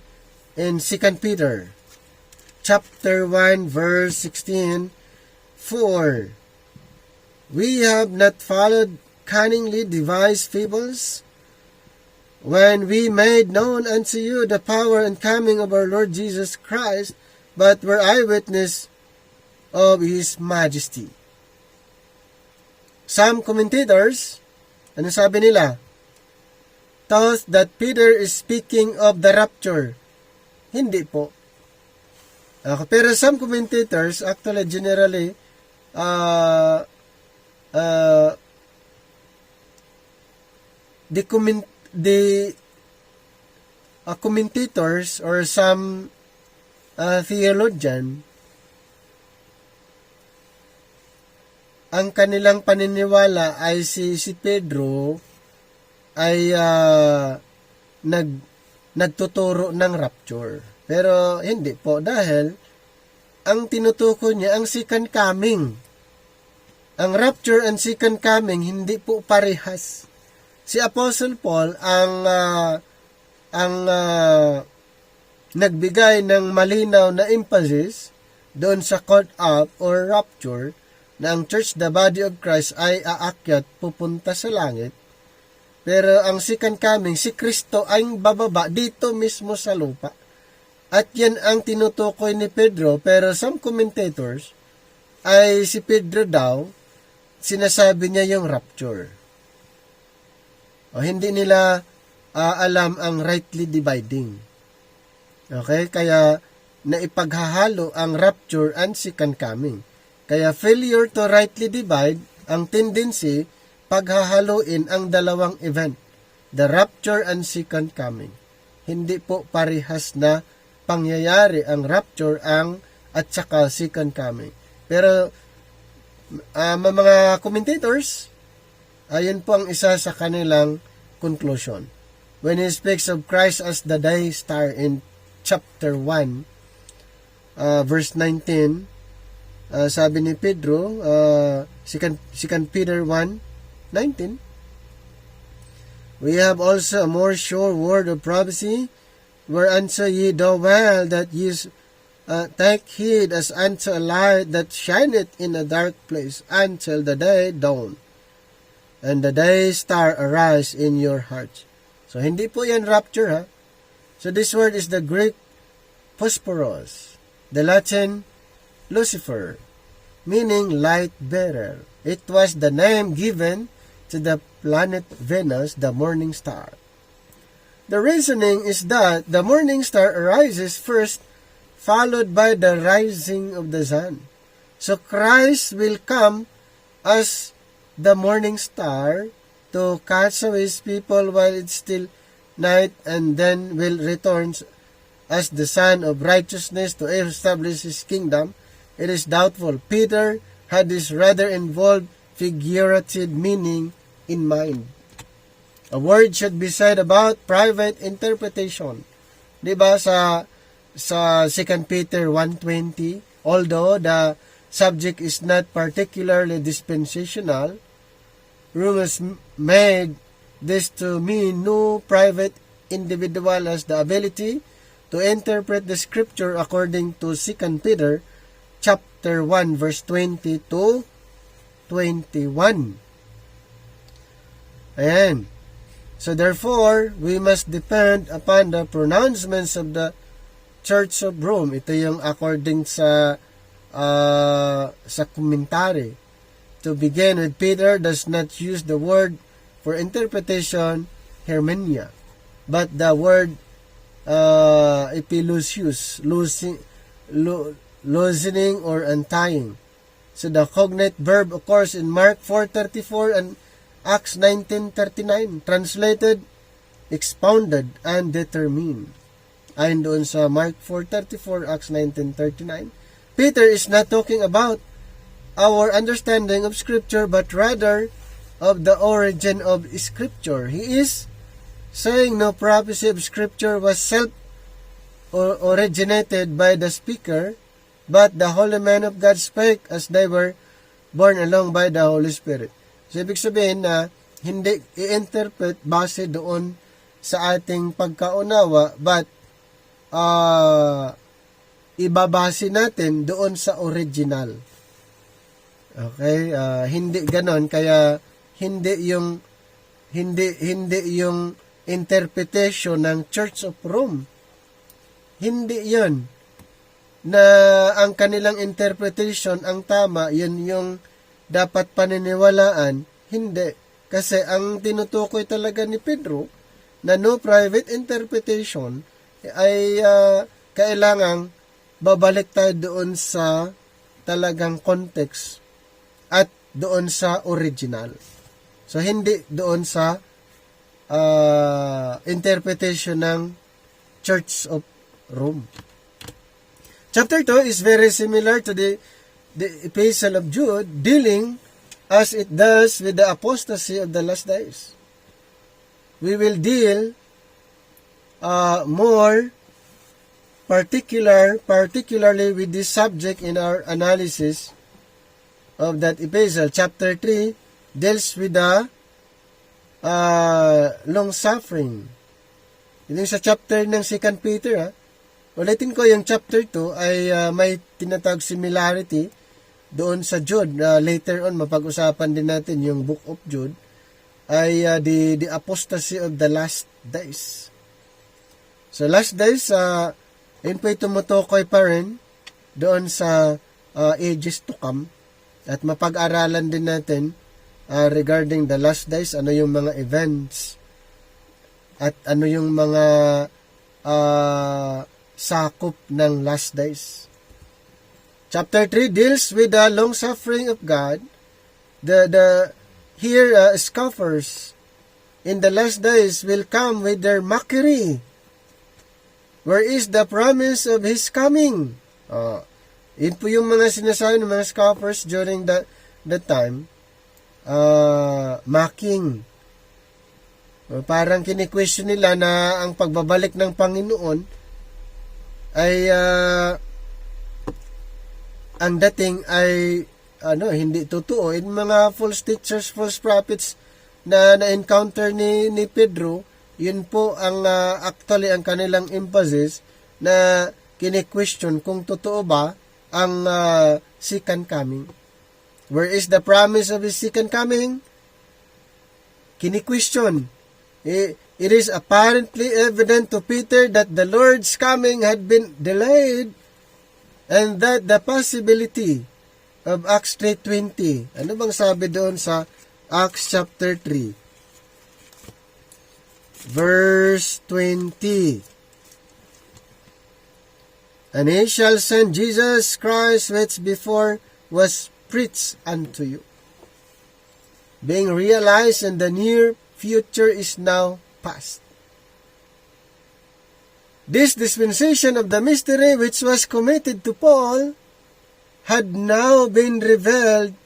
2 Peter chapter 1 verse 16. For we have not followed cunningly devised fables when we made known unto you the power and coming of our Lord Jesus Christ, but were eyewitness of His majesty. Some commentators, ano sabi nila? thought that Peter is speaking of the rapture. Hindi po. Pero some commentators, actually generally, the commentators or some theologian, ang kanilang paniniwala ay si Pedro ay nagtuturo ng rapture. Pero hindi po, dahil ang tinutukoy niya ang second coming. Ang rapture and second coming hindi po parehas. Si Apostle Paul ang nagbigay ng malinaw na emphasis doon sa caught up or rapture na ang church, the body of Christ, ay aakyat pupunta sa langit. Pero ang second coming, si Kristo ay bababa dito mismo sa lupa. At yan ang tinutukoy ni Pedro, pero some commentators ay si Pedro daw, sinasabi niya yung rapture. O hindi nila alam ang rightly dividing. Okay? Kaya naipaghahalo ang rapture and second coming. Kaya failure to rightly divide, ang tendency, paghahaluin ang dalawang event, the rapture and second coming. Hindi po parehas na pangyayari ang rapture at saka second coming. Pero mga commentators, ayan po ang isa sa kanilang conclusion. When he speaks of Christ as the day star in chapter 1, verse 19, sabi ni Pedro, 2 Peter 1:19, we have also a more sure word of prophecy, whereunto ye do well that ye take heed as unto a light that shineth in a dark place until the day dawn, and the day star arise in your hearts. So, hindi po yan rapture, ha? So, this word is the Greek phosphoros, the Latin Lucifer, meaning light bearer. It was the name given to the planet Venus, the morning star. The reasoning is that the morning star arises first, followed by the rising of the sun. So Christ will come as the morning star to catch away his people while it's still night, and then will return as the Son of righteousness to establish his kingdom. It is doubtful Peter had this rather involved figurative meaning in mind. A word should be said about private interpretation. Diba sa 2 Peter 1:20, although the subject is not particularly dispensational, Romans made this to mean no private individual has the ability to interpret the scripture according to 2 Peter chapter 1 verse 20 to 21. Ayan. So therefore, we must depend upon the pronouncements of the Church of Rome. Ito yung according sa commentary. To begin with, Peter does not use the word for interpretation, hermenia, but the word epilusius, loosening or untying. So the cognate verb occurs in Mark 4:34 and Acts 19:39, translated, expounded, and determined. Ayon doon sa Mark 4:34, Acts 19:39, Peter is not talking about our understanding of Scripture, but rather of the origin of Scripture. He is saying no prophecy of Scripture was self-originated by the speaker, but the holy men of God spake as they were borne along by the Holy Spirit. So, ibig sabihin na hindi i-interpret base doon sa ating pagkaunawa, but ibabase natin doon sa original. Okay, hindi ganon, kaya hindi yung interpretation ng Church of Rome. Hindi 'yon na ang kanilang interpretation ang tama, yun yung dapat paniniwalaan. Hindi, kasi ang tinutukoy talaga ni Pedro na no private interpretation, ay kailangang babalik tayo doon sa talagang context at doon sa original. So, hindi doon sa interpretation ng Church of Rome. Chapter 2 is very similar to the Epistle of Jude, dealing as it does with the apostasy of the last days. We will deal more particularly with this subject in our analysis of that epistle. Chapter 3 deals with the long-suffering. Yung sa chapter ng 2 Peter, ulitin ko, yung chapter 2 ay may tinatawag similarity doon sa Jude. Later on, mapag-usapan din natin yung Book of Jude, ay the apostasy of the last days. So, last days, yun po tumutukoy pa rin doon sa ages to come. At mapag-aralan din natin regarding the last days, ano yung mga events at ano yung mga sakop ng last days. Chapter 3 deals with the long suffering of God. Here scoffers in the last days will come with their mockery. Where is the promise of His coming? Yun po yung mga sinasabi ng mga scoffers during that time. Mocking. Parang kini-question nila na ang pagbabalik ng Panginoon ay ang dating ay hindi totoo. In mga false teachers, false prophets na na-encounter ni Pedro, yun po ang actually ang kanilang emphasis na kini-question kung totoo ba ang second coming. Where is the promise of His second coming? Kini-question. It is apparently evident to Peter that the Lord's coming had been delayed and that the possibility of Acts 3:20. Ano bang sabi doon sa Acts chapter 3? Verse 20. And He shall send Jesus Christ which before was preached unto you, being realized in the near future is now past. This dispensation of the mystery which was committed to Paul had now been revealed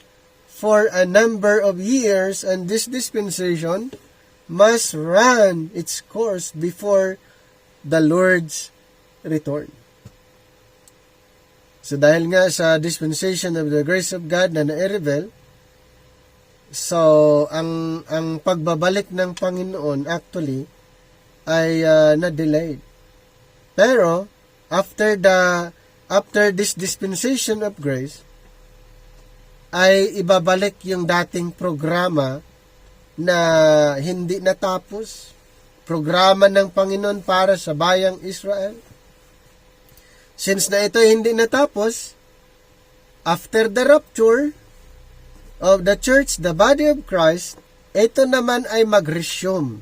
for a number of years, and this dispensation must run its course before the Lord's return. So dahil nga sa dispensation of the grace of God na na-reveal, so ang pagbabalik ng Panginoon actually ay na-delayed. Pero after this dispensation of grace ay ibabalik yung dating programa na hindi natapos, programa ng Panginoon para sa bayang Israel. Since na ito hindi natapos, after the rapture of the church, the body of Christ, ito naman ay mag-resume.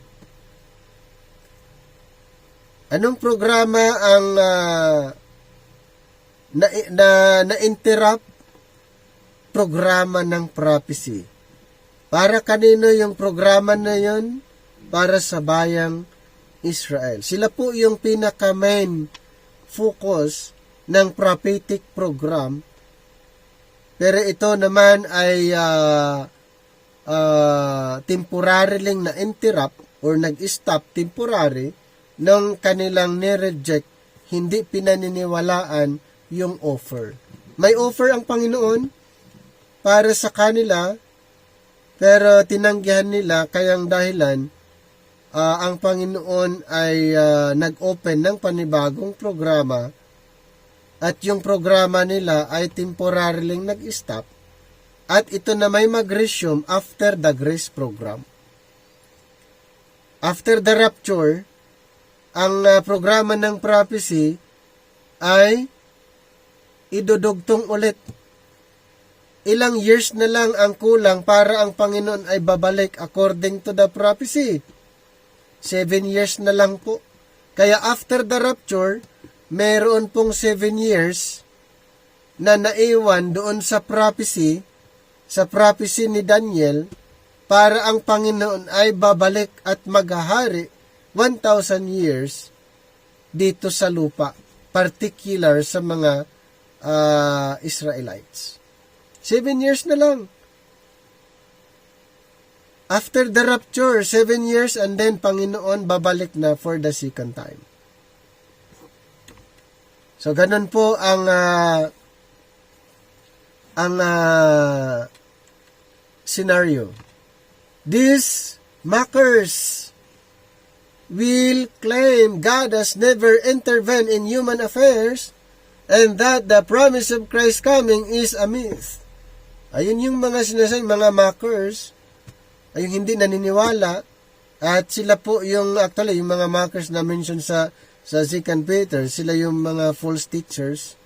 Anong programa ang na-interrupt? Programa ng prophecy. Para kanino yung programa na yun? Para sa bayang Israel. Sila po yung pinaka-main focus ng prophetic program. Pero ito naman ay temporary lang na-interrupt or nag-stop temporary nung kanilang nireject, hindi pinaniniwalaan yung offer. May offer ang Panginoon para sa kanila, pero tinanggihan nila, kayang dahilan, ang Panginoon ay nag-open ng panibagong programa at yung programa nila ay temporarily nag-stop at ito na may mag-resume after the grace program. After the rapture, ang programa ng prophecy ay idudugtong ulit. Ilang years na lang ang kulang para ang Panginoon ay babalik according to the prophecy. 7 years na lang po. Kaya after the rapture, meron pong 7 years na naiwan doon sa prophecy ni Daniel, para ang Panginoon ay babalik at maghahari 1,000 years dito sa lupa, particular sa mga Israelites. 7 years na lang. After the rapture, 7 years, and then Panginoon babalik na for the second time. So, ganun po ang scenario. These mockers will claim God has never intervened in human affairs and that the promise of Christ's coming is a myth. Ayun yung mga sinasayang mga mockers, ay yung hindi naniniwala, at sila po yung, actually, yung mga mockers na mention sa 2 Peter, sila yung mga false teachers,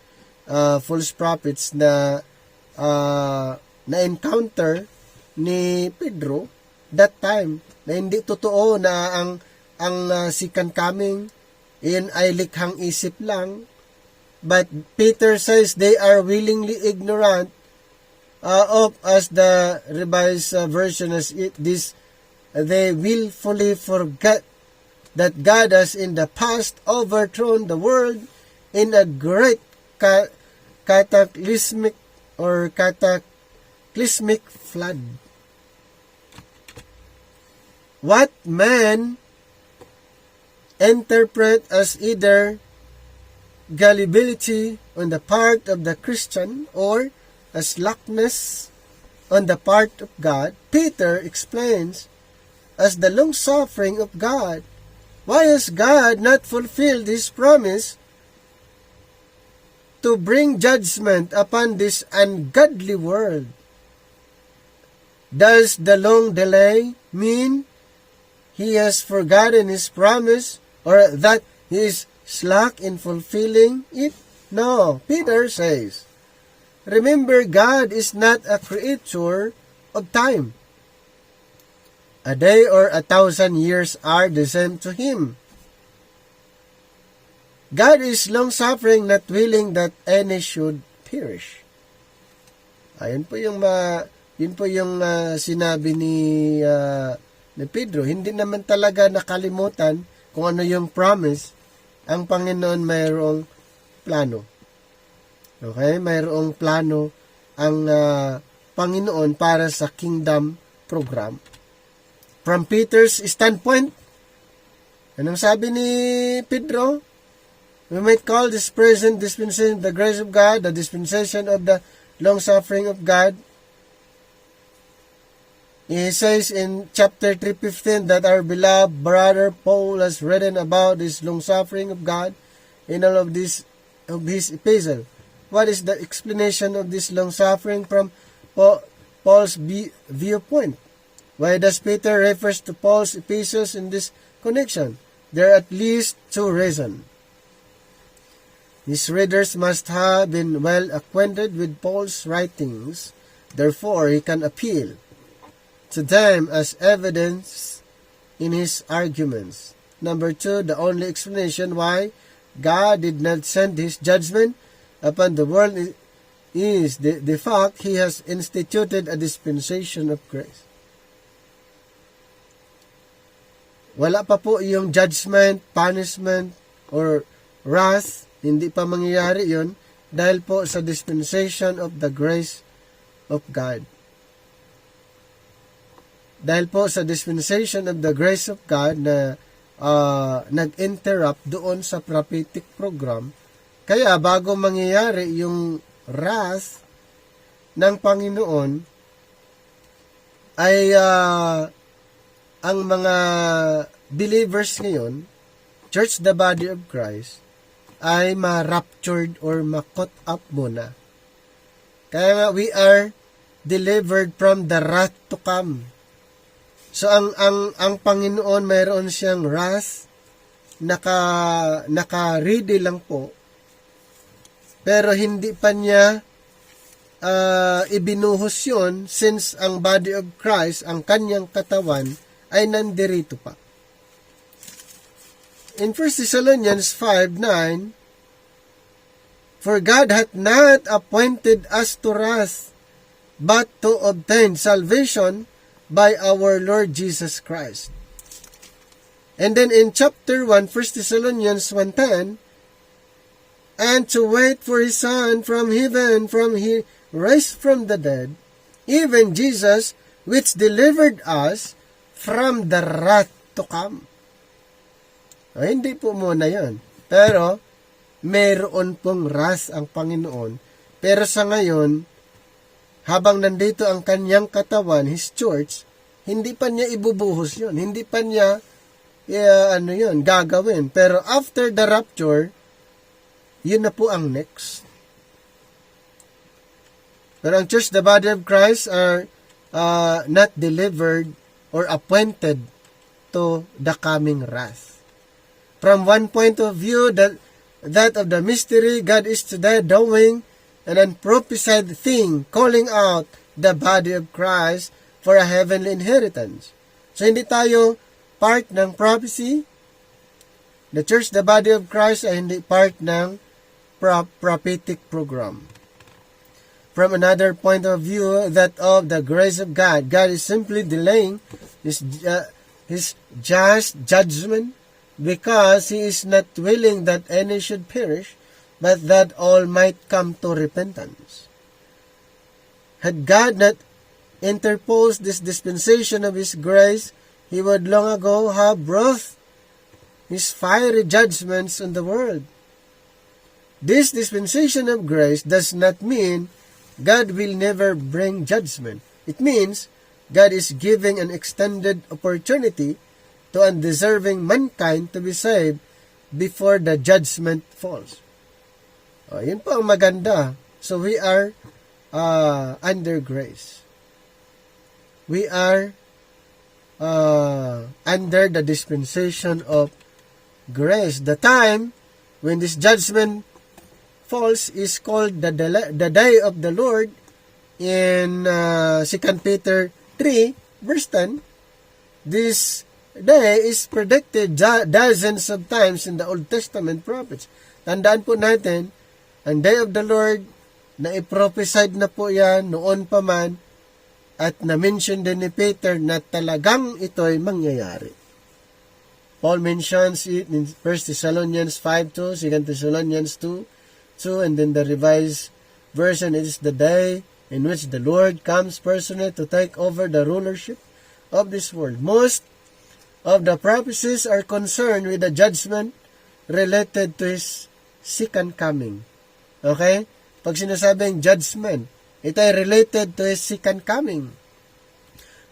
false prophets na na-encounter ni Pedro that time, na hindi totoo na ang second coming in ay likhang isip lang. But Peter says they are willingly ignorant of, as the revised version as this, they willfully forget that God has in the past overthrown the world in a great cataclysmic flood. What men interpret as either gullibility on the part of the Christian or as slackness on the part of God, Peter explains as the long-suffering of God. Why has God not fulfilled His promise to bring judgment upon this ungodly world? Does the long delay mean He has forgotten His promise or that He is slack in fulfilling it? No, Peter says, remember, God is not a creature of time. A day or 1,000 years are the same to Him. God is long-suffering, not willing that any should perish. Ayun po yung sinabi ni Pedro. Hindi naman talaga nakalimutan kung ano yung promise. Ang Panginoon mayroong plano. Okay? Mayroong plano ang Panginoon para sa kingdom program. From Peter's standpoint, anong sabi ni Pedro? We might call this present dispensation the grace of God, the dispensation of the long-suffering of God. He says in chapter 3:15 that our beloved brother Paul has written about this long-suffering of God in all of his epistle. What is the explanation of this long-suffering from Paul's viewpoint? Why does Peter refers to Paul's epistles in this connection? There are at least two reasons. His readers must have been well acquainted with Paul's writings, therefore he can appeal to them as evidence in his arguments. Number two, the only explanation why God did not send His judgment upon the world is the fact He has instituted a dispensation of grace. Wala pa po yung judgment, punishment, or wrath. Hindi pa mangyayari yun dahil po sa dispensation of the grace of God. Dahil po sa dispensation of the grace of God na nag-interrupt doon sa prophetic program, kaya bago mangyayari yung wrath ng Panginoon, ay ang mga believers ngayon, church, the body of Christ, ay ma-raptured or ma-caught up muna. Kaya nga, we are delivered from the wrath to come. So, ang Panginoon, mayroon siyang wrath, naka-ready lang po, pero hindi pa niya ibinuhos yun since ang body of Christ, ang kanyang katawan, ay nandirito pa. in 1 Thessalonians 5:9, for God hath not appointed us to wrath, but to obtain salvation by our Lord Jesus Christ. And then in chapter 1, 1 Thessalonians 1:10, and to wait for his Son from heaven, from he raised from the dead, even Jesus, which delivered us from the wrath to come. Hindi po muna yon. Pero, mayroon pong wrath ang Panginoon. Pero sa ngayon, habang nandito ang kanyang katawan, his church, hindi pa niya ibubuhos yon. Hindi pa niya, gagawin. Pero after the rapture, yun na po ang next. Pero ang church, the body of Christ, are not delivered or appointed to the coming wrath. From one point of view, that of the mystery, God is today doing an unprophesied thing, calling out the body of Christ for a heavenly inheritance. So, hindi tayo part ng prophecy. The church, the body of Christ, ay hindi part ng prophetic program. From another point of view, that of the grace of God, God is simply delaying His just judgment because He is not willing that any should perish, but that all might come to repentance. Had God not interposed this dispensation of His grace, He would long ago have brought His fiery judgments on the world. This dispensation of grace does not mean God will never bring judgment. It means God is giving an extended opportunity to undeserving mankind to be saved before the judgment falls. Yun po ang maganda. So we are under grace. We are under the dispensation of grace. The time when this judgment falls is called the day of the Lord in 2 Peter 3, verse 10. This day is predicted dozens of times in the Old Testament prophets. Tandaan po natin, ang day of the Lord, na i-prophesied na po yan noon pa man, at na-mention din ni Peter na talagang ito'y mangyayari. Paul mentions it in 1 Thessalonians 5:2, 2 Thessalonians 2, and then the Revised Version, it is the day in which the Lord comes personally to take over the rulership of this world. Most of the prophecies are concerned with the judgment related to His second coming. Okay? Pag sinasabing judgment, ito ay related to His second coming.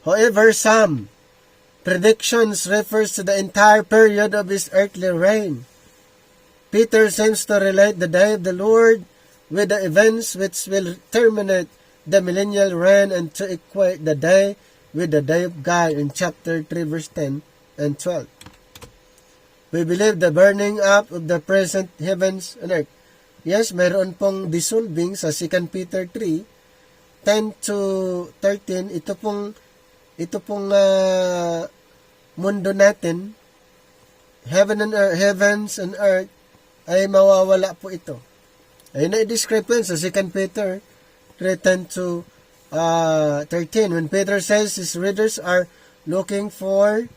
However, some predictions refers to the entire period of His earthly reign. Peter seems to relate the day of the Lord with the events which will terminate the millennial reign and to equate the day with the day of God in chapter 3, verse 10 and 12. We believe the burning up of the present heavens and earth. Yes, mayroon pong dissolving sa 2 Peter 3, 10 to 13. Ito pong mundo natin, heavens and earth, ay mawawala po ito. Ay na-describe po sa 2 Peter 3:10 to 13. When Peter says his readers are looking for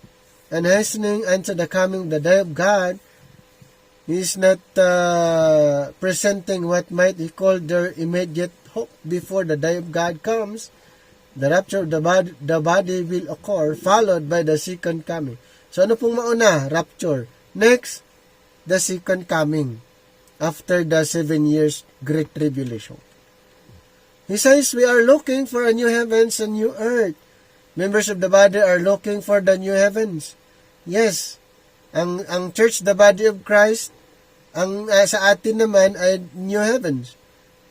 and hastening unto the coming the day of God, he is not presenting what might he call their immediate hope before the day of God comes. The rapture of the body will occur, followed by the second coming. So ano pong mauna? Rapture. Next, the second coming after the 7 years Great Tribulation. He says we are looking for a new heavens and new earth. Members of the body are looking for the new heavens. Yes, ang church, the body of Christ, ang sa atin naman ay new heavens.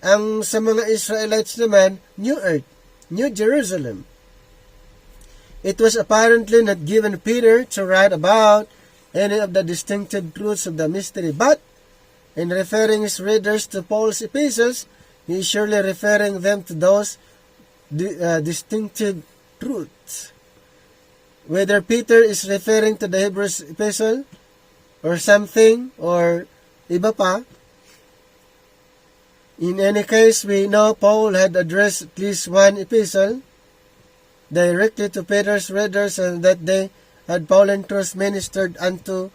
Ang sa mga Israelites naman, new earth, new Jerusalem. It was apparently not given Peter to write about any of the distinctive truths of the mystery, but in referring his readers to Paul's epistles, he is surely referring them to those distinctive truths. Whether Peter is referring to the Hebrews epistle, or something, or iba pa. In any case, we know Paul had addressed at least one epistle directly to Peter's readers, and that they had Paul and Truth ministered unto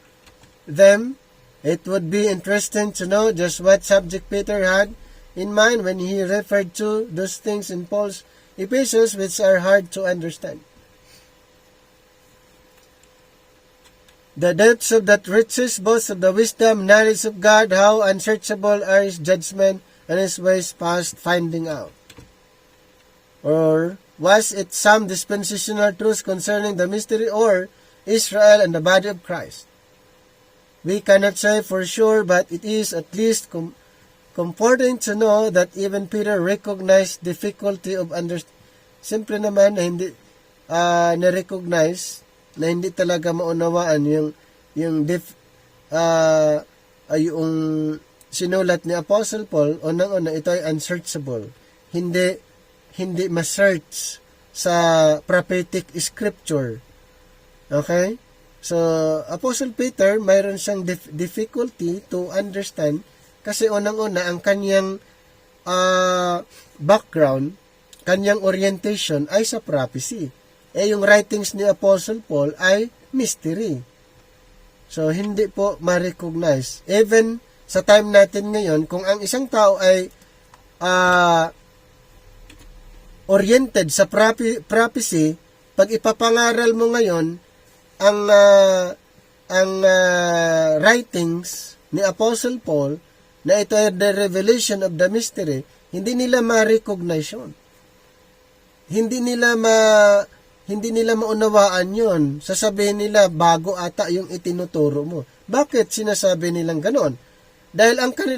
them. It would be interesting to know just what subject Peter had in mind when he referred to those things in Paul's epistles, which are hard to understand. The depths of that riches, both of the wisdom, knowledge of God, how unsearchable are His judgment and His ways past finding out. Or was it some dispensational truth concerning the mystery or Israel and the body of Christ? We cannot say for sure, but it is at least comforting to know that even Peter recognized difficulty of understanding. Simple naman na hindi na-recognize na hindi talaga maunawaan yung sinulat ni Apostle Paul. Unang-una, ito ay unsearchable. Hindi ma-search sa prophetic scripture. Okay? So, Apostle Peter, mayroon siyang difficulty to understand kasi unang-una, ang kanyang background, kanyang orientation ay sa prophecy. Yung writings ni Apostle Paul ay mystery. So, hindi po ma-recognize. Even sa time natin ngayon, kung ang isang tao ay oriented sa prophecy, pag ipapangaral mo ngayon ang writings ni Apostle Paul na ito ay the revelation of the mystery, hindi nila ma-recognize yun. Hindi nila maunawaan yon. Sasabihin nila, bago ata yung itinuturo mo. Bakit sinasabi nilang ganon? Dahil ang kanila